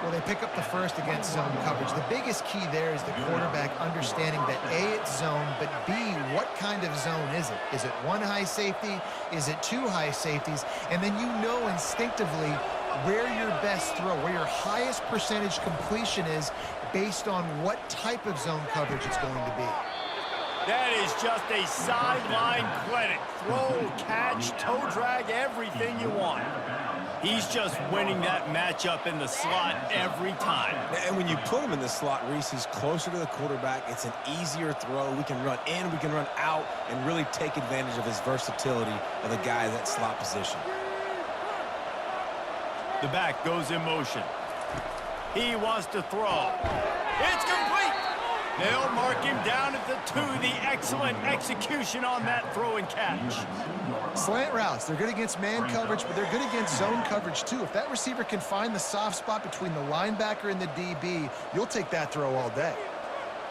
Well, they pick up the first against zone coverage. The biggest key there is the quarterback understanding that A, it's zone, but B, what kind of zone is it? Is it one high safety? Is it two high safeties? And then you know instinctively where your best throw, where your highest percentage completion is based on what type of zone coverage it's going to be. That is just a sideline clinic. Throw, catch, toe drag, everything you want. He's just winning that matchup in the slot every time. And when you put him in the slot, Reese, he's closer to the quarterback. It's an easier throw. We can run in, we can run out, and really take advantage of his versatility of the guy in that slot position. The back goes in motion. He wants to throw. It's complete. They'll mark him down at the 2. The excellent execution on that throw and catch. Slant routes, they're good against man coverage, but they're good against zone coverage too. If that receiver can find the soft spot between the linebacker and the DB, you'll take that throw all day.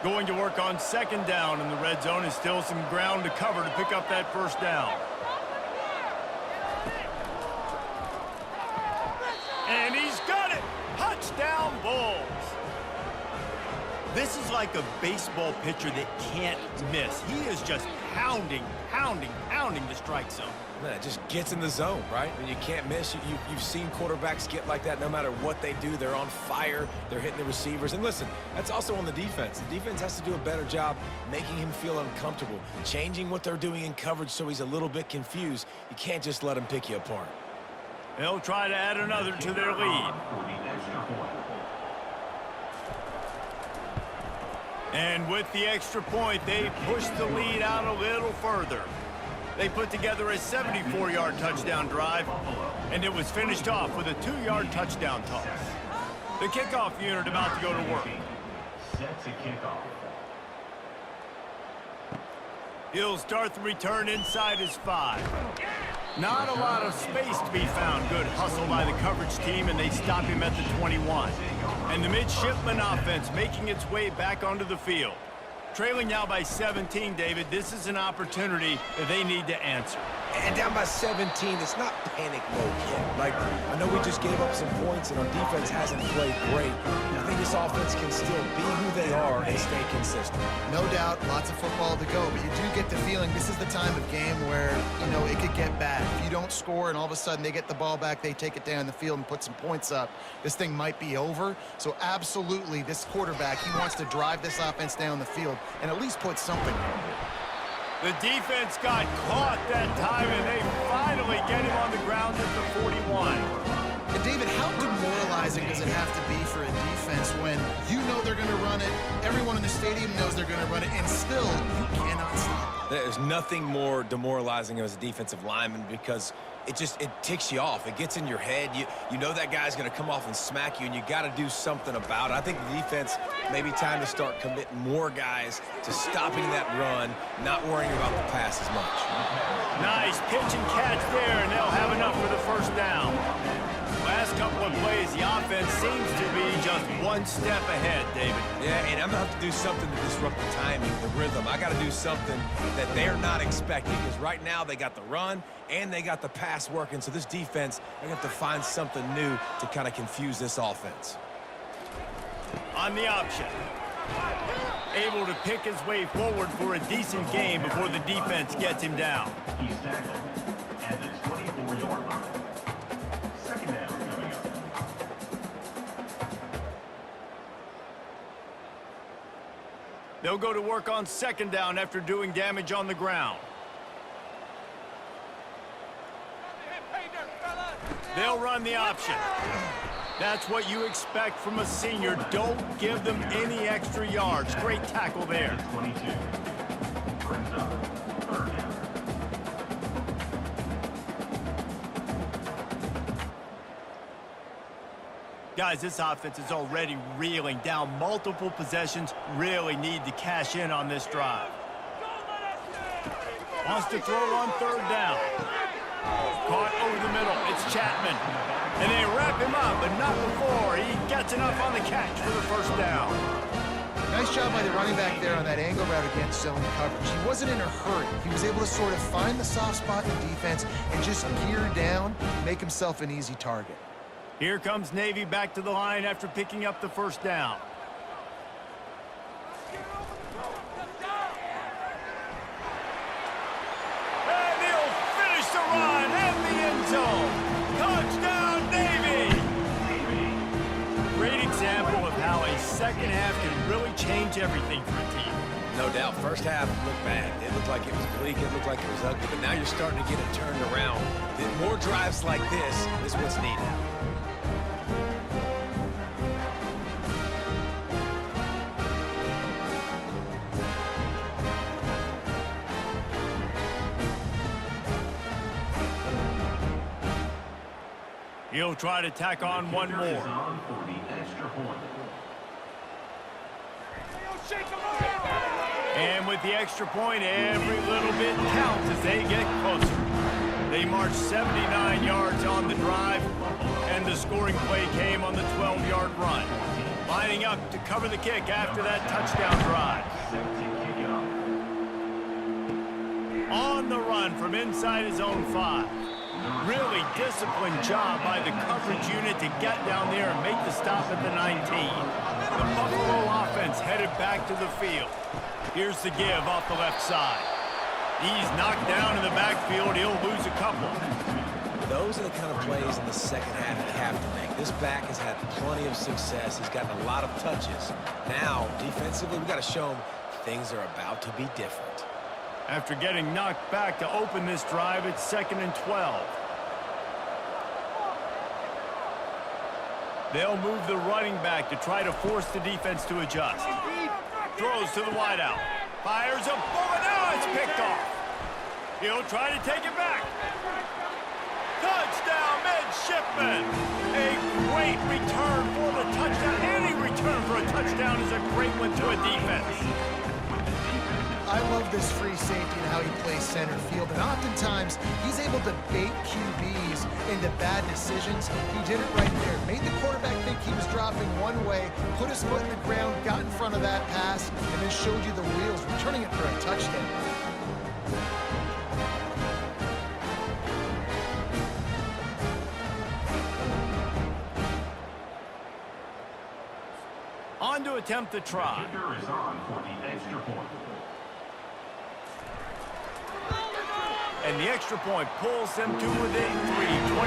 Going to work on second down in the red zone, is still some ground to cover to pick up that first down. And he's got it. Touchdown, Bulls. This is like a baseball pitcher that can't miss. He is just pounding the strike zone. Man, it just gets in the zone, right? And you can't miss. You've seen quarterbacks get like that no matter what they do. They're on fire. They're hitting the receivers. And listen, that's also on the defense. The defense has to do a better job making him feel uncomfortable, changing what they're doing in coverage so he's a little bit confused. You can't just let him pick you apart. They'll try to add another to their lead. And with the extra point, they push the lead out a little further. They put together a 74-yard touchdown drive, and it was finished off with a 2-yard touchdown toss. The kickoff unit about to go to work. Set to kickoff. He'll start the return inside his 5. Not a lot of space to be found. Good hustle by the coverage team, and they stop him at the 21. And the midshipman offense making its way back onto the field. Trailing now by 17, David. This is an opportunity that they need to answer. And down by 17, it's not panic mode yet. Like, I know we just gave up some points and our defense hasn't played great. I think this offense can still be who they are and stay consistent. No doubt, lots of football to go, but you do get the feeling this is the time of game where, you know, it could get bad. If you don't score and all of a sudden they get the ball back, they take it down the field and put some points up, this thing might be over. So absolutely, this quarterback, he wants to drive this offense down the field and at least put something on it. The defense got caught that time, and they finally get him on the ground at the 41. And David, how demoralizing does it have to be for a defense when you know they're going to run it, everyone in the stadium knows they're going to run it, and still you cannot stop it? There's nothing more demoralizing as a defensive lineman because it ticks you off. It gets in your head. You know that guy's going to come off and smack you, and you got to do something about it. I think the defense may be time to start committing more guys to stopping that run, not worrying about the pass as much. Nice pitch and catch there, and they'll have enough for the first down. Last couple of plays, the offense seems to be just one step ahead, David. Yeah, and I'm going to have to do something to disrupt the timing, the rhythm. I got to do something that they're not expecting because right now they got the run and they got the pass working. So this defense, they're going to have to find something new to kind of confuse this offense. On the option. Able to pick his way forward for a decent game before the defense gets him down. He's tackled at the 24-yard line. Second down coming up. They'll go to work on second down after doing damage on the ground. Hey there, fellas! They'll run the option. That's what you expect from a senior. Don't give them any extra yards. Great tackle there. 22. Brings up 3rd down. Guys, this offense is already reeling down multiple possessions. Really need to cash in on this drive. Wants to throw on 3rd down. Caught over the middle. It's Chapman. And they wrap him up, but not before he gets enough on the catch for the 1st down. Nice job by the running back there on that angle route against zone coverage. He wasn't in a hurry. He was able to sort of find the soft spot in the defense and just gear down, make himself an easy target. Here comes Navy back to the line after picking up the 1st down. And he'll finish the run in the end zone. Touchdown, Navy! Great example of how a second half can really change everything for a team. No doubt. First half looked bad. It looked like it was bleak. It looked like it was ugly. But now you're starting to get it turned around. More drives like this is what's needed. He'll try to tack on one more. On for the extra point. And with the extra point, every little bit counts as they get closer. They marched 79 yards on the drive, and the scoring play came on the 12-yard run. Lining up to cover the kick after that touchdown drive. On the run from inside his own 5. Really disciplined job by the coverage unit to get down there and make the stop at the 19. The Buffalo offense headed back to the field. Here's the give off the left side. He's knocked down in the backfield. He'll lose a couple. Those are the kind of plays in the second half you have to make. This back has had plenty of success. He's gotten a lot of touches. Now, defensively, we've got to show him things are about to be different. After getting knocked back to open this drive, it's 2nd and 12. They'll move the running back to try to force the defense to adjust. Throws to the wideout. Fires a bullet. Now it's picked off. He'll try to take it back. Touchdown, midshipman. A great return for the touchdown. Any return for a touchdown is a great one to a defense. I love this free safety and how he plays center field, and oftentimes he's able to bait QBs into bad decisions. He did it right there. Made the quarterback think he was dropping one way, put his foot in the ground, got in front of that pass, and then showed you the wheels, returning it for a touchdown. On to attempt the try. Kicker is on for the extra point. And the extra point pulls them to within 3, 24-21.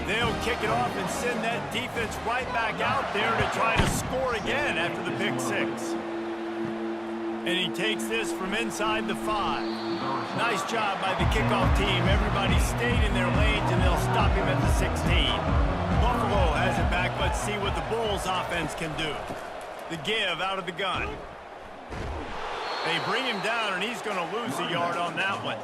They'll kick it off and send that defense right back out there to try to score again after the pick 6. And he takes this from inside the 5. Nice job by the kickoff team. Everybody stayed in their lanes, and they'll stop him at the 16. Buffalo has it back. Let's see what the Bulls offense can do. The give out of the gun. They bring him down, and he's going to lose a yard on that one.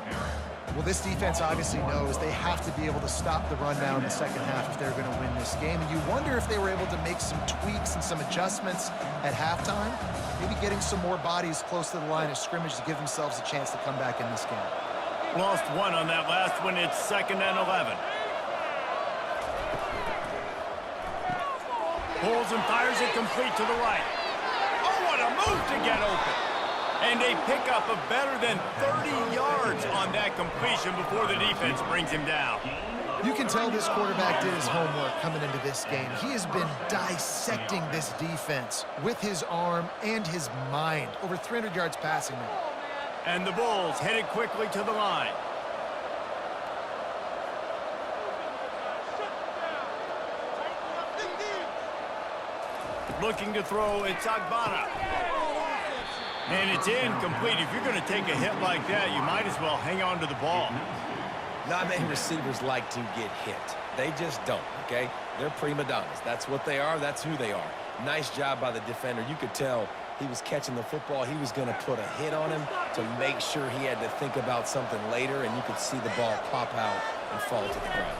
Well, this defense obviously knows they have to be able to stop the run now in the second half if they're going to win this game. And you wonder if they were able to make some tweaks and some adjustments at halftime, maybe getting some more bodies close to the line of scrimmage to give themselves a chance to come back in this game. Lost one on that last one. It's 2nd and 11. Pulls and fires it complete to the right. Oh, what a move to get open. And a pickup of better than 30 yards on that completion before the defense brings him down. You can tell this quarterback did his homework coming into this game. He has been dissecting this defense with his arm and his mind. Over 300 yards passing now. And the Bulls headed quickly to the line. Looking to throw, it's Agbana. And it's incomplete. If you're going to take a hit like that, you might as well hang on to the ball. Not many receivers like to get hit. They just don't, okay? They're prima donnas. That's what they are. That's who they are. Nice job by the defender. You could tell he was catching the football. He was going to put a hit on him to make sure he had to think about something later, and you could see the ball pop out and fall to the ground.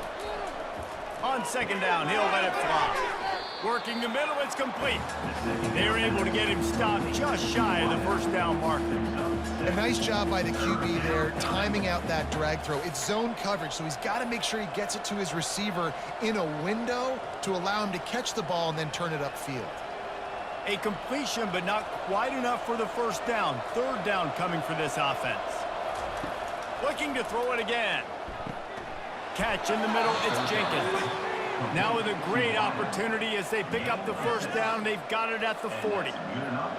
On second down, he'll let it fly. Working the middle, it's complete. They were able to get him stopped just shy of the first down marker. A nice job by the QB there, timing out that drag throw. It's zone coverage, so he's got to make sure he gets it to his receiver in a window to allow him to catch the ball and then turn it upfield. A completion, but not quite enough for the first down. Third down coming for this offense. Looking to throw it again. Catch in the middle, it's Jenkins. Now with a great opportunity as they pick up the first down. They've got it at the 40.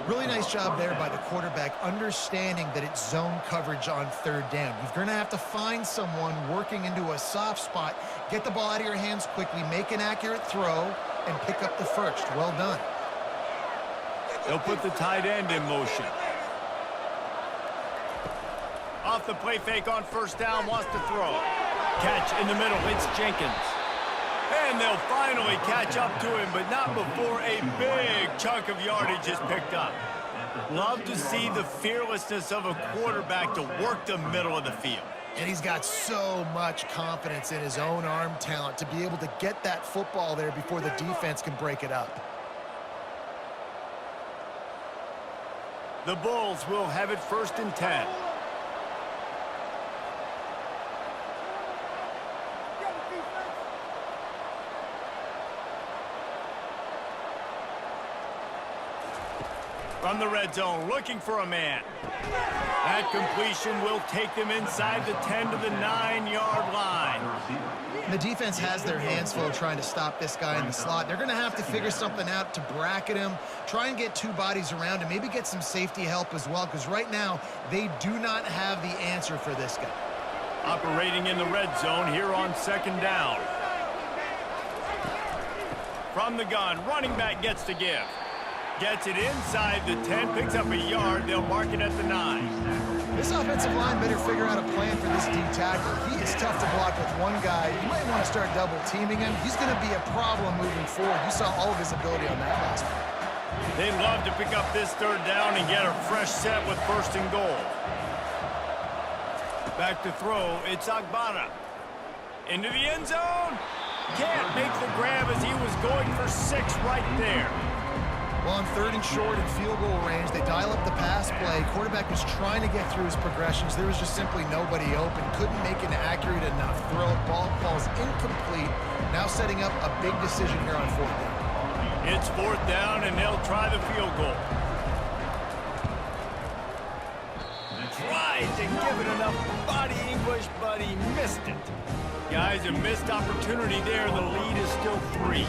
Really nice job there by the quarterback, understanding that it's zone coverage on third down. You're going to have to find someone working into a soft spot, get the ball out of your hands quickly, make an accurate throw, and pick up the first. Well done. They'll put the tight end in motion. Off the play fake on first down, wants to throw. Catch in the middle, it's Jenkins. And they'll finally catch up to him, but not before a big chunk of yardage is picked up. Love to see the fearlessness of a quarterback to work the middle of the field. And he's got so much confidence in his own arm talent to be able to get that football there before the defense can break it up. The Bulls will have it 1st and 10. From the red zone, looking for a man. That completion will take them inside the 10 to the 9-yard line. The defense has their hands full trying to stop this guy in the slot. They're going to have to figure something out to bracket him, try and get two bodies around him, maybe get some safety help as well, because right now they do not have the answer for this guy. Operating in the red zone here on second down. From the gun, running back gets to give. Gets it inside the 10, picks up a yard. They'll mark it at the 9. This offensive line better figure out a plan for this D tackle. He is tough to block with one guy. You might want to start double teaming him. He's going to be a problem moving forward. You saw all of his ability on that last one. They'd love to pick up this third down and get a fresh set with 1st and goal. Back to throw, it's Agbana. Into the end zone. Can't make the grab as he was going for 6 right there. Well, on 3rd and short and field goal range, they dial up the pass play. Quarterback was trying to get through his progressions. There was just simply nobody open. Couldn't make an accurate enough throw. Ball falls incomplete. Now setting up a big decision here on 4th down. It's 4th down, and they'll try the field goal. Tried to give it enough body English, but he missed it. Guys, a missed opportunity there. The lead is still 3.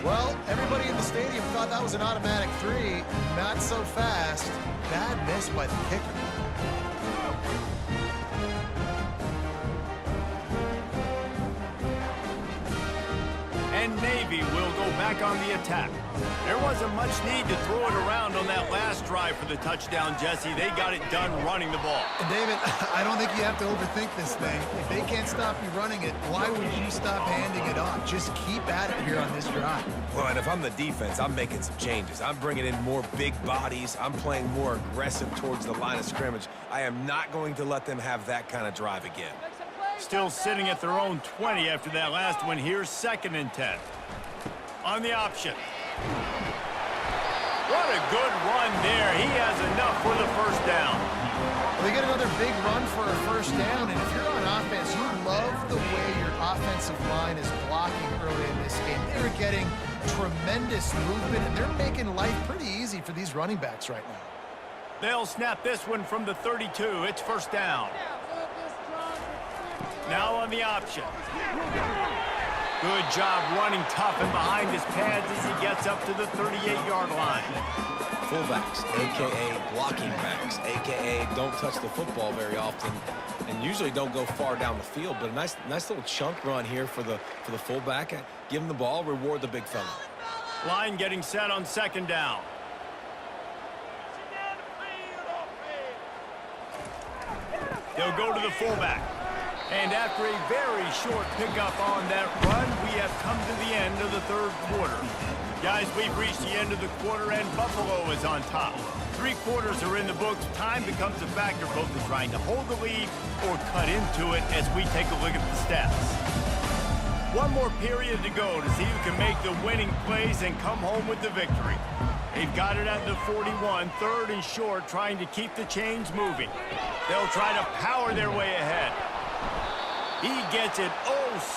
Well, everybody in the stadium thought that was an automatic 3. Not so fast. Bad miss by the kicker. And Navy will go back on the attack. There wasn't much need to throw it around on that last drive for the touchdown, Jesse. They got it done running the ball. And David, I don't think you have to overthink this thing. If they can't stop you running it, why would you stop handing it off? Just keep at it here on this drive. Well, and if I'm the defense, I'm making some changes. I'm bringing in more big bodies. I'm playing more aggressive towards the line of scrimmage. I am not going to let them have that kind of drive again. Still sitting at their own 20 after that last one. Here's 2nd and 10. On the option. What a good run there. He has enough for the 1st down. Well, they get another big run for a 1st down, and if you're on offense, you love the way your offensive line is blocking early in this game. They're getting tremendous movement, and they're making life pretty easy for these running backs right now. They'll snap this one from the 32. It's 1st down. Now on the option. Good job running tough and behind his pads as he gets up to the 38-yard line. Fullbacks, a.k.a. blocking backs, a.k.a. don't touch the football very often and usually don't go far down the field. But a nice little chunk run here for the fullback. Give him the ball, reward the big fella. Line getting set on 2nd down. They'll go to the fullback. And after a very short pickup on that run, we have come to the end of the third quarter. Guys, we've reached the end of the quarter, and Buffalo is on top. 3 quarters are in the books. Time becomes a factor both in trying to hold the lead or cut into it as we take a look at the stats. One more period to go to see who can make the winning plays and come home with the victory. They've got it at the 41, 3rd and short, trying to keep the chains moving. They'll try to power their way ahead. He gets it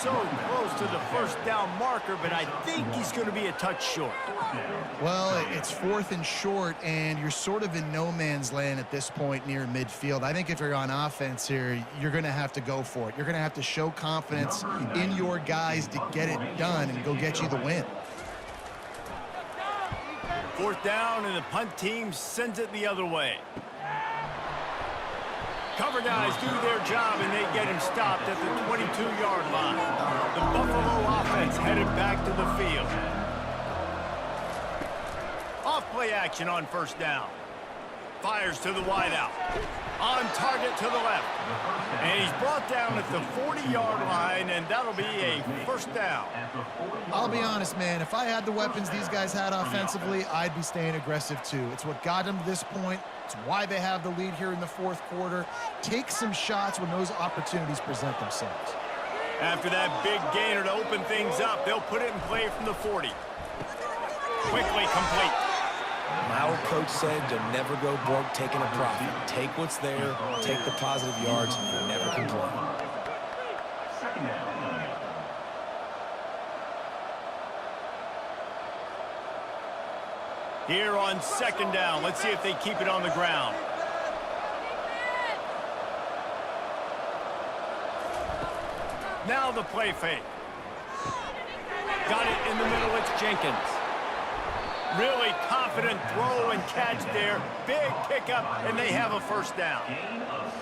so close to the first down marker, but I think he's going to be a touch short. Well, it's 4th and short, and you're sort of in no man's land at this point near midfield. I think if you're on offense here, you're going to have to go for it. You're going to have to show confidence in your guys to get it done and go get you the win. 4th down, and the punt team sends it the other way. Cover guys do their job, and they get him stopped at the 22-yard line. The Buffalo offense headed back to the field. Off-play action on 1st down. Fires to the wideout. On target to the left. And he's brought down at the 40-yard line, and that'll be a 1st down. I'll be honest, man. If I had the weapons these guys had offensively, I'd be staying aggressive too. It's what got them to this point. It's why they have the lead here in the 4th quarter. Take some shots when those opportunities present themselves. After that big gainer to open things up, they'll put it in play from the 40. Quickly complete. My old coach said you'll never go broke taking a profit. Take what's there, take the positive yards, and never complain. 2nd down. Here on 2nd down, let's see if they keep it on the ground. Now the play fake. Got it in the middle, it's Jenkins. Really confident throw and catch there. Big pickup, and they have a 1st down.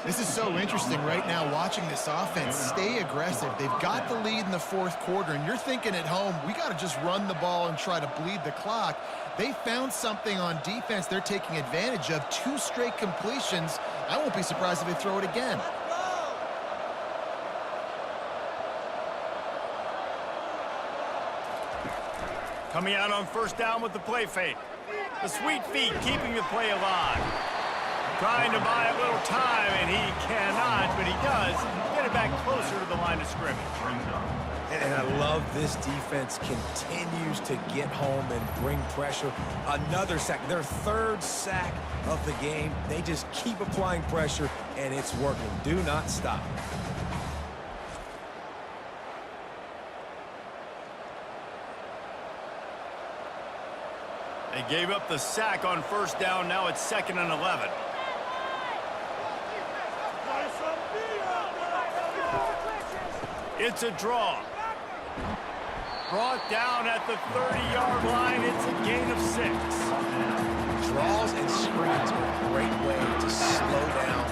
This is so interesting right now watching this offense stay aggressive. They've got the lead in the 4th quarter, and you're thinking at home, we got to just run the ball and try to bleed the clock. They found something on defense they're taking advantage of. 2 straight completions. I won't be surprised if they throw it again. Coming out on 1st down with the play fake. The sweet feet keeping the play alive. Trying to buy a little time, and he cannot, but he does get it back closer to the line of scrimmage. And I love this defense continues to get home and bring pressure. Another sack, their 3rd sack of the game. They just keep applying pressure, and it's working. Do not stop. They gave up the sack on 1st down. Now it's 2nd and 11. It's a draw. Brought down at the 30-yard line. It's a gain of 6. Draws and screens are a great way to slow down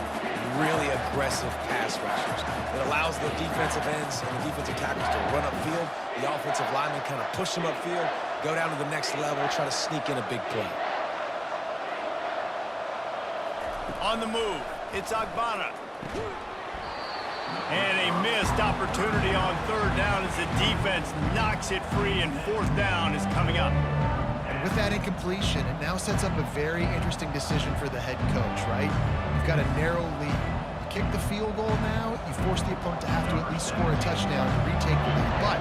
really aggressive pass rushers. It allows the defensive ends and the defensive tackles to run upfield. The offensive linemen kind of push them upfield, go down to the next level, try to sneak in a big play. On the move, it's Agbana. And a missed opportunity on 3rd down as the defense knocks it free, and 4th down is coming up. And with that incompletion, it now sets up a very interesting decision for the head coach, right? You've got a narrow lead. You kick the field goal now, you force the opponent to have to at least score a touchdown to retake the lead. But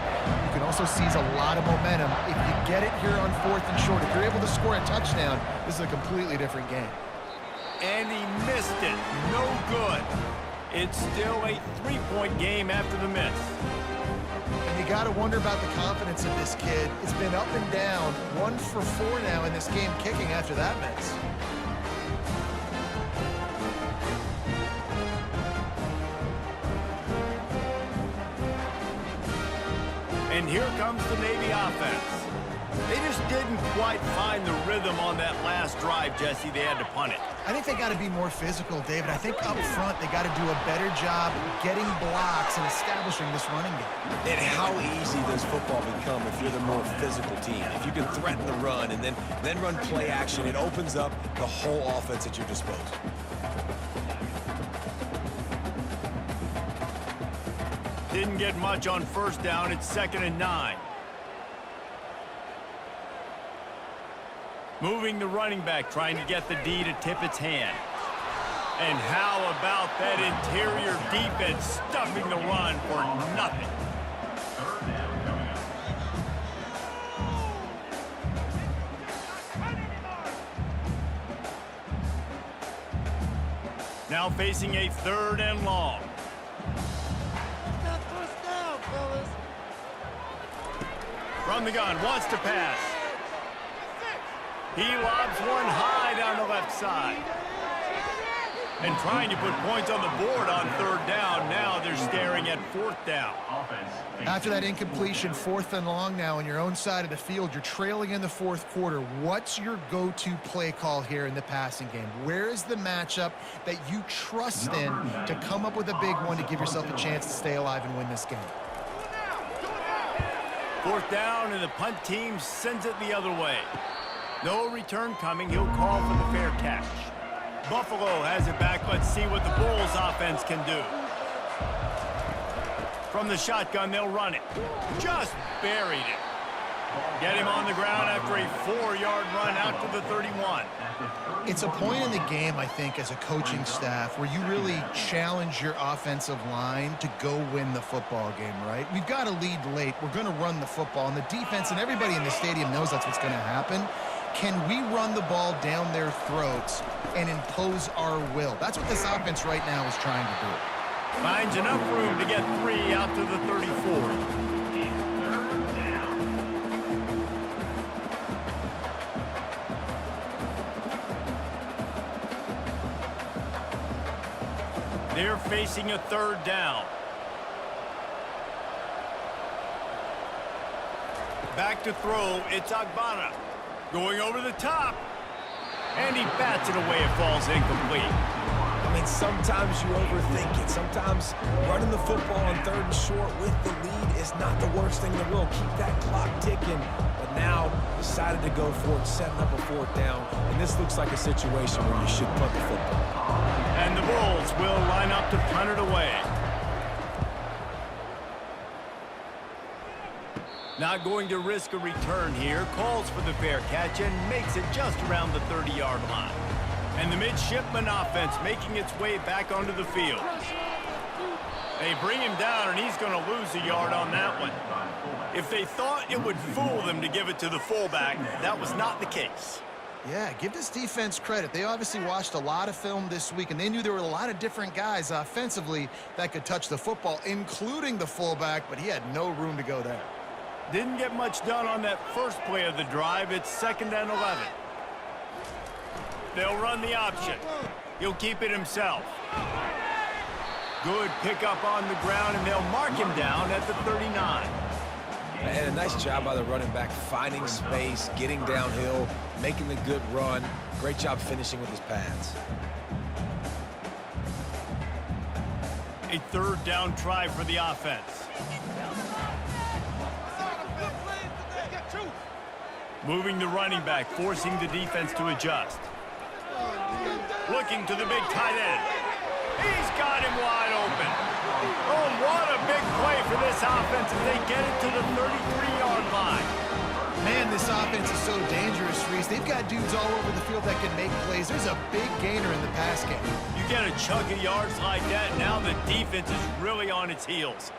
you can also seize a lot of momentum. If you get it here on 4th and short, if you're able to score a touchdown, this is a completely different game. And he missed it. No good. It's still a 3-point game after the miss. And you got to wonder about the confidence of this kid. It's been up and down. 1 for 4 now in this game kicking after that miss. And here comes the Navy offense. They just didn't quite find the rhythm on that last drive, Jesse. They had to punt it. I think they got to be more physical, David. I think up front they got to do a better job getting blocks and establishing this running game. And how easy does football become if you're the more physical team? If you can threaten the run and then run play action, it opens up the whole offense at your disposal. Didn't get much on first down. It's 2nd and 9. Moving the running back, trying to get the D to tip its hand. And how about that interior defense stuffing the run for nothing? Third down coming up. Now facing a 3rd and long. Got first down, fellas. From the gun, wants to pass. He lobs one high down the left side. And trying to put points on the board on 3rd down. Now they're staring at 4th down. Offense. After that incompletion, 4th and long now on your own side of the field, you're trailing in the 4th quarter. What's your go-to play call here in the passing game? Where is the matchup that you trust in to come up with a big one to give yourself a chance to stay alive and win this game? 4th down, and the punt team sends it the other way. No return coming. He'll call for the fair catch. Buffalo has it back. Let's see what the Bulls offense can do. From the shotgun, they'll run it. Just buried it. Get him on the ground after a 4-yard run out to the 31. It's a point in the game, I think, as a coaching staff where you really challenge your offensive line to go win the football game, right? We've got to lead late. We're going to run the football, and the defense and everybody in the stadium knows that's what's going to happen. Can we run the ball down their throats and impose our will? That's what this offense right now is trying to do. Finds enough room to get 3 out to the 34. They're facing a 3rd down. Back to throw. It's Agbana. Going over the top. And he bats it away. It falls incomplete. I mean, sometimes you overthink it. Sometimes running the football on 3rd and short with the lead is not the worst thing in the world. Keep that clock ticking. But now decided to go for it, setting up a 4th down. And this looks like a situation where you should punt the football. And the Bulls will line up to punt it away. Not going to risk a return here. Calls for the fair catch and makes it just around the 30-yard line. And the midshipman offense making its way back onto the field. They bring him down, and he's going to lose a yard on that one. If they thought it would fool them to give it to the fullback, that was not the case. Yeah, give this defense credit. They obviously watched a lot of film this week, and they knew there were a lot of different guys offensively that could touch the football, including the fullback, but he had no room to go there. Didn't get much done on that first play of the drive. It's 2nd and 11. They'll run the option. He'll keep it himself. Good pickup on the ground, and they'll mark him down at the 39. And a nice job by the running back, finding space, getting downhill, making the good run. Great job finishing with his pads. A 3rd down try for the offense. Moving the running back, forcing the defense to adjust. Looking to the big tight end. He's got him wide open. Oh, what a big play for this offense as they get it to the 33-yard line. Man, this offense is so dangerous, Reese. They've got dudes all over the field that can make plays. There's a big gainer in the pass game. You get a chunk of yards like that, now the defense is really on its heels.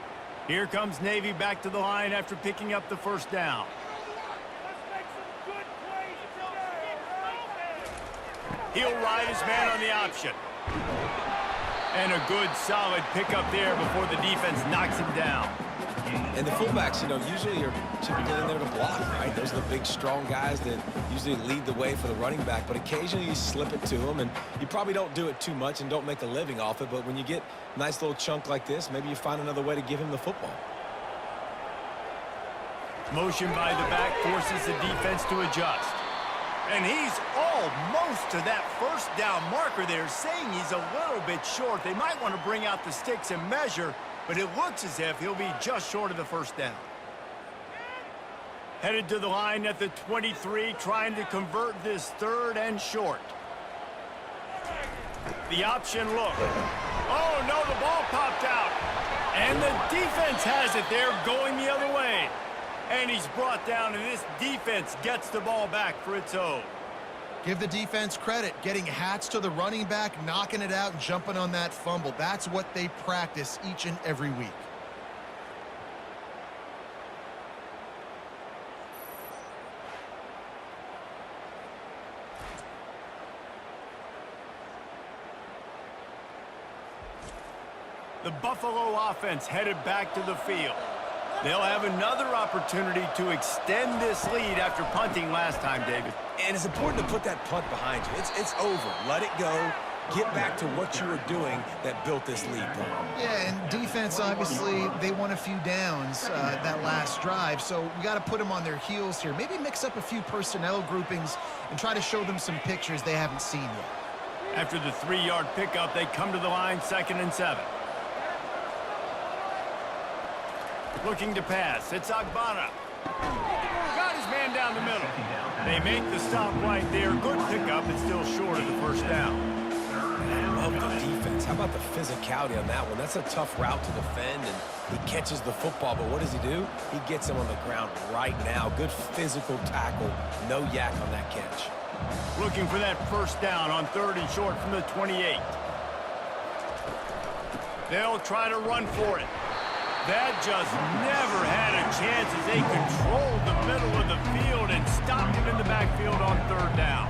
Here comes Navy back to the line after picking up the 1st down. He'll ride his man on the option. And a good, solid pickup there before the defense knocks him down. And the fullbacks, you know, usually are typically in there to block, right? Those are the big, strong guys that usually lead the way for the running back. But occasionally you slip it to them, and you probably don't do it too much and don't make a living off it. But when you get a nice little chunk like this, maybe you find another way to give him the football. Motion by the back forces the defense to adjust. And he's almost to that 1st down marker there, saying he's a little bit short. They might want to bring out the sticks and measure, but it looks as if he'll be just short of the 1st down. Headed to the line at the 23, trying to convert this 3rd and short. The option look. Oh, no, the ball popped out. And the defense has it there, going the other way. And he's brought down, and this defense gets the ball back for its own. Give the defense credit, getting hats to the running back, knocking it out, and jumping on that fumble. That's what they practice each and every week. The Buffalo offense headed back to the field. They'll have another opportunity to extend this lead after punting last time, David. And it's important to put that punt behind you. It's over. Let it go. Get back to what you were doing that built this lead, Paul. Yeah, and defense, obviously, they won a few downs that last drive, so we got to put them on their heels here. Maybe mix up a few personnel groupings and try to show them some pictures they haven't seen yet. After the 3-yard pickup, they come to the line, 2nd and 7. Looking to pass. It's Agbana. Got his man down the middle. They make the stop right there. Good pickup. It's still short of the first down. I love the defense. How about the physicality on that one? That's a tough route to defend, and he catches the football, but what does he do? He gets him on the ground right now. Good physical tackle. No yak on that catch. Looking for that first down on 3rd and short from the 28. They'll try to run for it. That just never had a chance as they controlled the middle of the field and stopped him in the backfield on 3rd down.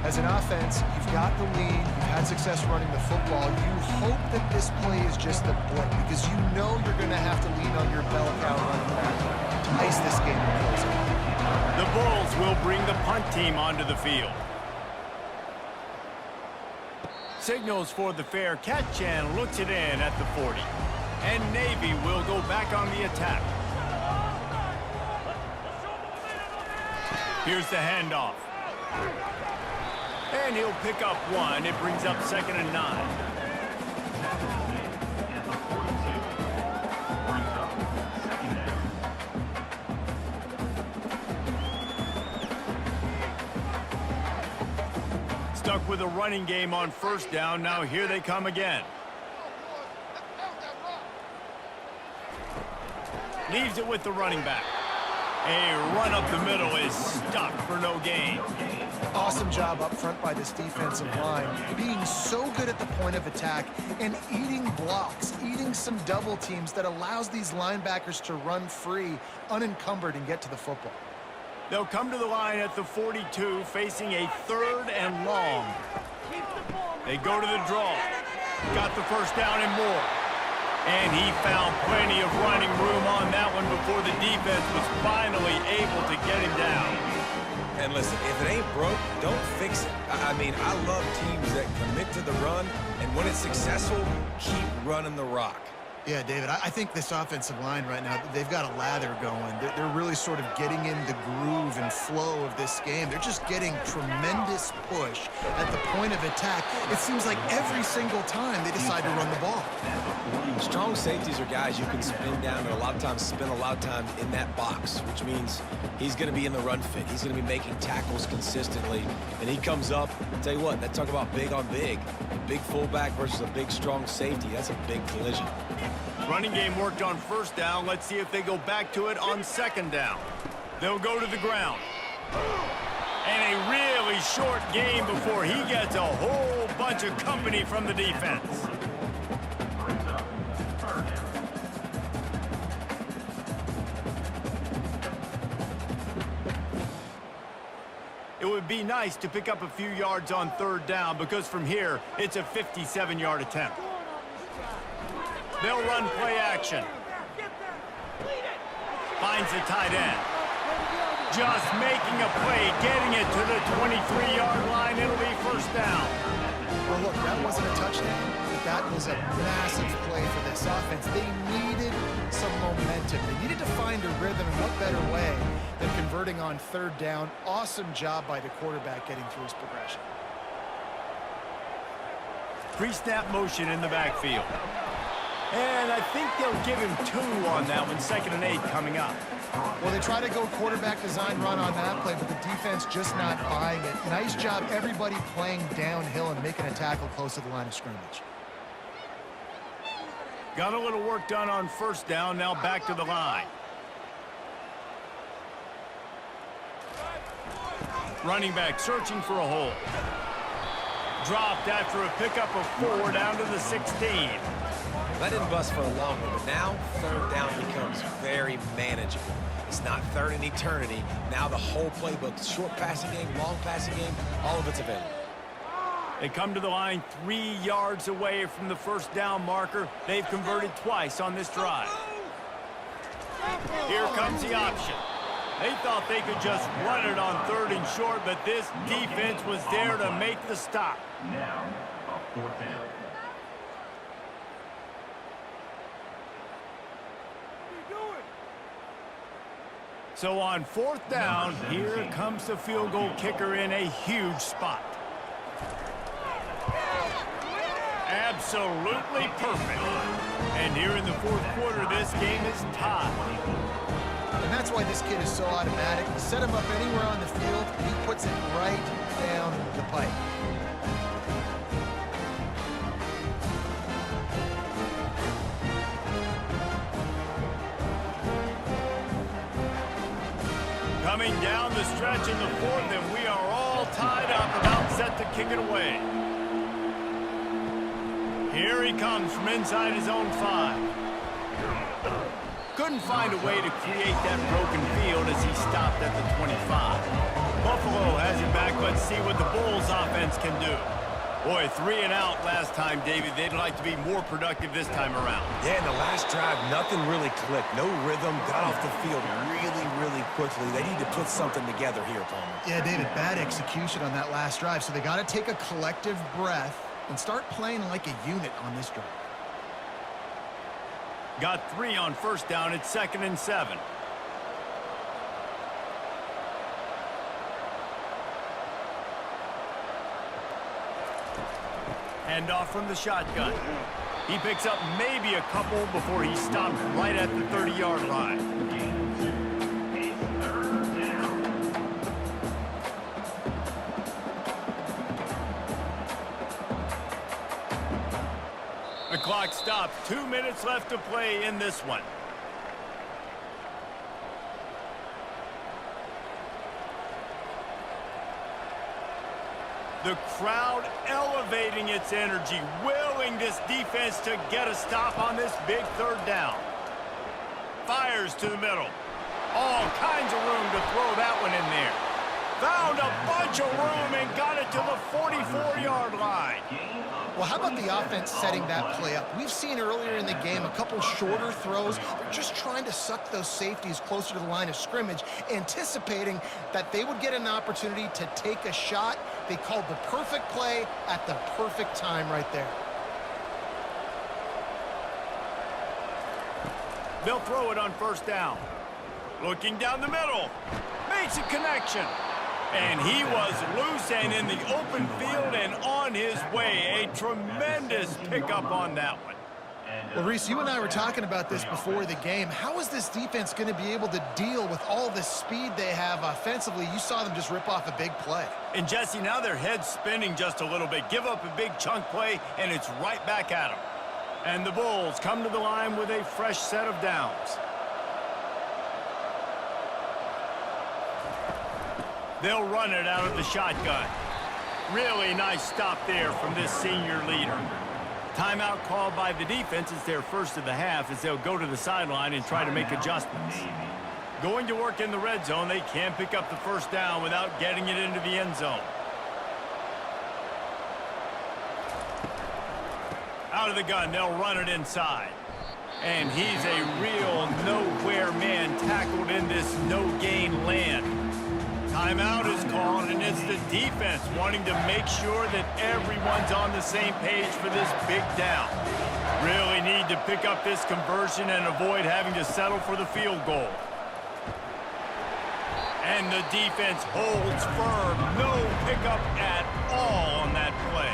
As an offense, you've got the lead, you've had success running the football. You hope that this play is just a blip because you know you're going to have to lean on your bell cow running back to ice this game and close it. The Bulls will bring the punt team onto the field. Signals for the fair catch and looks it in at the 40. And Navy will go back on the attack. Here's the handoff. And he'll pick up 1. It brings up 2nd and 9. Stuck with a running game on 1st down. Now here they come again. Leaves it with the running back. A run up the middle is stopped for no gain. Awesome job up front by this defensive line, being so good at the point of attack and eating blocks, eating some double teams that allows these linebackers to run free, unencumbered, and get to the football. They'll come to the line at the 42, facing a 3rd and long. They go to the draw. Got the first down and more. And he found plenty of running room on that one before the defense was finally able to get him down. And listen, if it ain't broke, don't fix it. I mean, I love teams that commit to the run, and when it's successful, keep running the rock. Yeah, David, I think this offensive line right now, they've got a lather going. They're really sort of getting in the groove and flow of this game. They're just getting tremendous push at the point of attack. It seems like every single time they decide to run the ball. Strong safeties are guys you can spin down and a lot of times spend a lot of time in that box, which means he's going to be in the run fit. He's going to be making tackles consistently, and he comes up. I'll tell you what, that talk about big on big. A big fullback versus a big, strong safety. That's a big collision. Running game worked on 1st down. Let's see if they go back to it on 2nd down. They'll go to the ground. And a really short game before he gets a whole bunch of company from the defense. It would be nice to pick up a few yards on 3rd down because from here, it's a 57-yard attempt. They'll run play action. Finds the tight end. Just making a play, getting it to the 23-yard line. It'll be 1st down. Well, look, that wasn't a touchdown, but that was a massive play for this offense. They needed some momentum. They needed to find a rhythm, and what better way than converting on 3rd down. Awesome job by the quarterback getting through his progression. Pre-snap motion in the backfield. And I think they'll give him 2 on that one, 2nd and 8 coming up. Well, they try to go quarterback design run on that play, but the defense just not buying it. Nice job, everybody playing downhill and making a tackle close to the line of scrimmage. Got a little work done on first down, now back to the line. Running back searching for a hole. Dropped after a pickup of 4 down to the 16. That didn't bust for a long one, but now third down becomes very manageable. It's not third in eternity. Now the whole playbook, short passing game, long passing game, all of it's available. They come to the line 3 yards away from the first down marker. They've converted twice on this drive. Here comes the option. They thought they could just run it on 3rd and short, but this defense was there to make the stop. Now, a 4th down. So on 4th down, here comes the field goal kicker in a huge spot. Absolutely perfect. And here in the 4th quarter, this game is tied. And that's why this kid is so automatic. You set him up anywhere on the field, and he puts it right down the pipe. Coming down the stretch in the 4th, and we are all tied up, about set to kick it away. Here he comes from inside his own 5. Couldn't find a way to create that broken field as he stopped at the 25. Buffalo has it back. Let's see what the Bulls offense can do. Boy, 3 and out last time, David. They'd like to be more productive this time around. Yeah, in the last drive, nothing really clicked. No rhythm, got off the field really quickly. They need to put something together here, Palmer. Yeah, David, bad execution on that last drive, so they got to take a collective breath and start playing like a unit on this drive. Got 3 on first down. It's 2nd and 7. Hand off from the shotgun. He picks up maybe a couple before he stopped right at the 30-yard line. The clock stops. 2 minutes left to play in this one. The crowd elevating its energy, willing this defense to get a stop on this big 3rd down. Fires to the middle. All kinds of room to throw that one in there. Found a bunch of room and got it to the 44-yard line. Well, how about the offense setting that play up? We've seen earlier in the game a couple shorter throws. They're just trying to suck those safeties closer to the line of scrimmage, anticipating that they would get an opportunity to take a shot. They called the perfect play at the perfect time right there. They'll throw it on first down. Looking down the middle. Makes a connection. And he was loose and in the open field and on his way. A tremendous pickup on that one. Well, Reese, you and I were talking about this before the game. How is this defense going to be able to deal with all the speed they have offensively? You saw them just rip off a big play. And, Jesse, now their head's spinning just a little bit. Give up a big chunk play, and it's right back at them. And the Bulls come to the line with a fresh set of downs. They'll run it out of the shotgun. Really nice stop there from this senior leader. Timeout called by the defense. It's their first of the half as they'll go to the sideline and try to make adjustments. Going to work in the red zone. They can't pick up the first down without getting it into the end zone. Out of the gun, they'll run it inside. And he's a real nowhere man tackled in this no-gain land. Timeout is called, and it's the defense wanting to make sure that everyone's on the same page for this big down. Really need to pick up this conversion and avoid having to settle for the field goal. And the defense holds firm. No pickup at all on that play.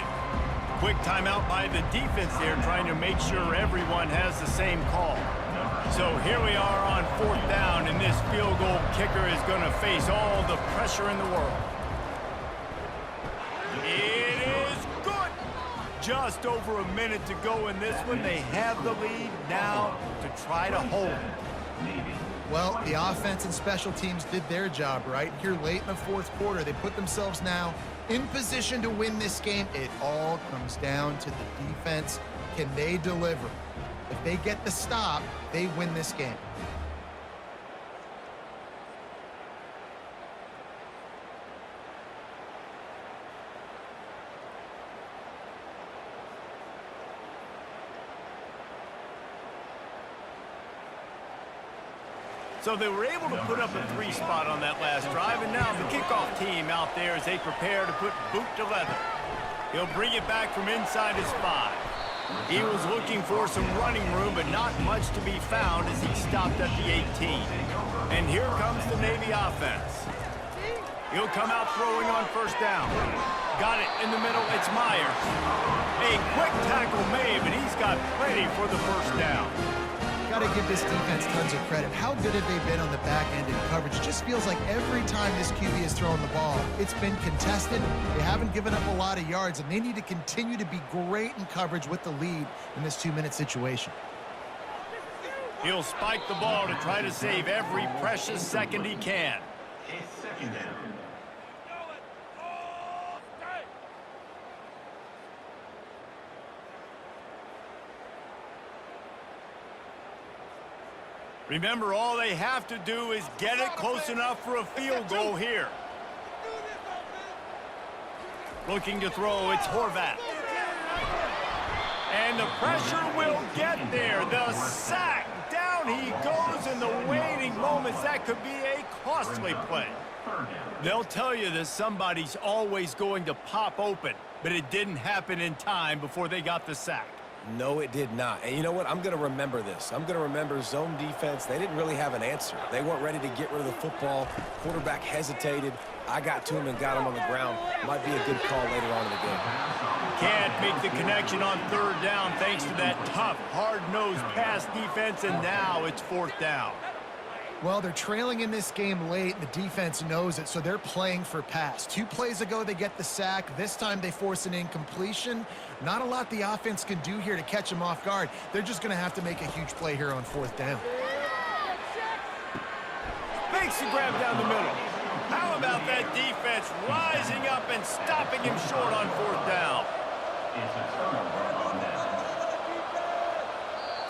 Quick timeout by the defense there, trying to make sure everyone has the same call. So here we are on fourth down, and this field goal kicker is going to face all the pressure in the world. It is good. just over a minute to go in this one. They have the lead now to try to hold it. Well, the offense and special teams did their job, right? Here late in the fourth quarter, they put themselves now in position to win this game. It all comes down to the defense. Can they deliver? If they get the stop, they win this game. So they were able to put up a 3 spot on that last drive, and now the kickoff team out there as they prepare to put boot to leather. He'll bring it back from inside his 5. He was looking for some running room, but not much to be found as he stopped at the 18. And here comes the Navy offense. He'll come out throwing on first down. Got it in the middle. It's Myers. A quick tackle made, but he's got plenty for the first down. Got to give this defense tons of credit. How good have they been on the back end in coverage? It just feels like every time this QB has thrown the ball, it's been contested. They haven't given up a lot of yards, and they need to continue to be great in coverage with the lead in this 2-minute situation. He'll spike the ball to try to save every precious second he can. It's second down. Remember, all they have to do is get it close enough for a field goal here. Looking to throw, it's Horvath. And the pressure will get there. The sack. Down he goes in the waiting moments. That could be a costly play. They'll tell you that somebody's always going to pop open, but it didn't happen in time before they got the sack. No, it did not. And you know what? I'm going to remember this. I'm going to remember zone defense. They didn't really have an answer. They weren't ready to get rid of the football. Quarterback hesitated. I got to him and got him on the ground. Might be a good call later on in the game. Can't make the connection on third down thanks to that tough, hard-nosed pass defense, and now it's fourth down. Well, they're trailing in this game late. The defense knows it, so they're playing for pass. 2 plays ago, they get the sack. This time, they force an incompletion. Not a lot the offense can do here to catch them off guard. They're just going to have to make a huge play here on fourth down. Makes the grab down the middle. How about that defense rising up and stopping him short on fourth down? It's a turnover on that.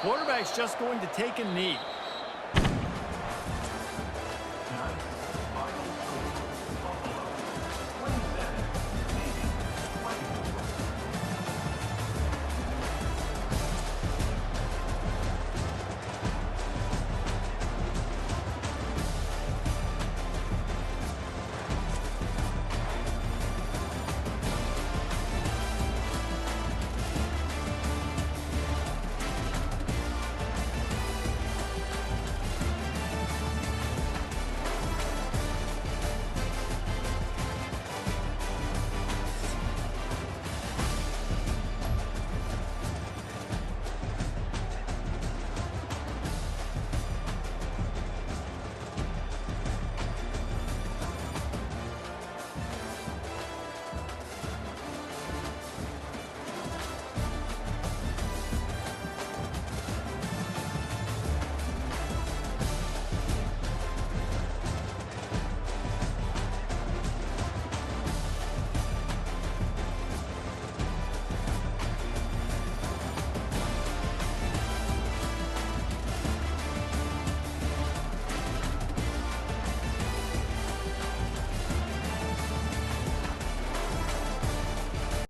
Quarterback's just going to take a knee.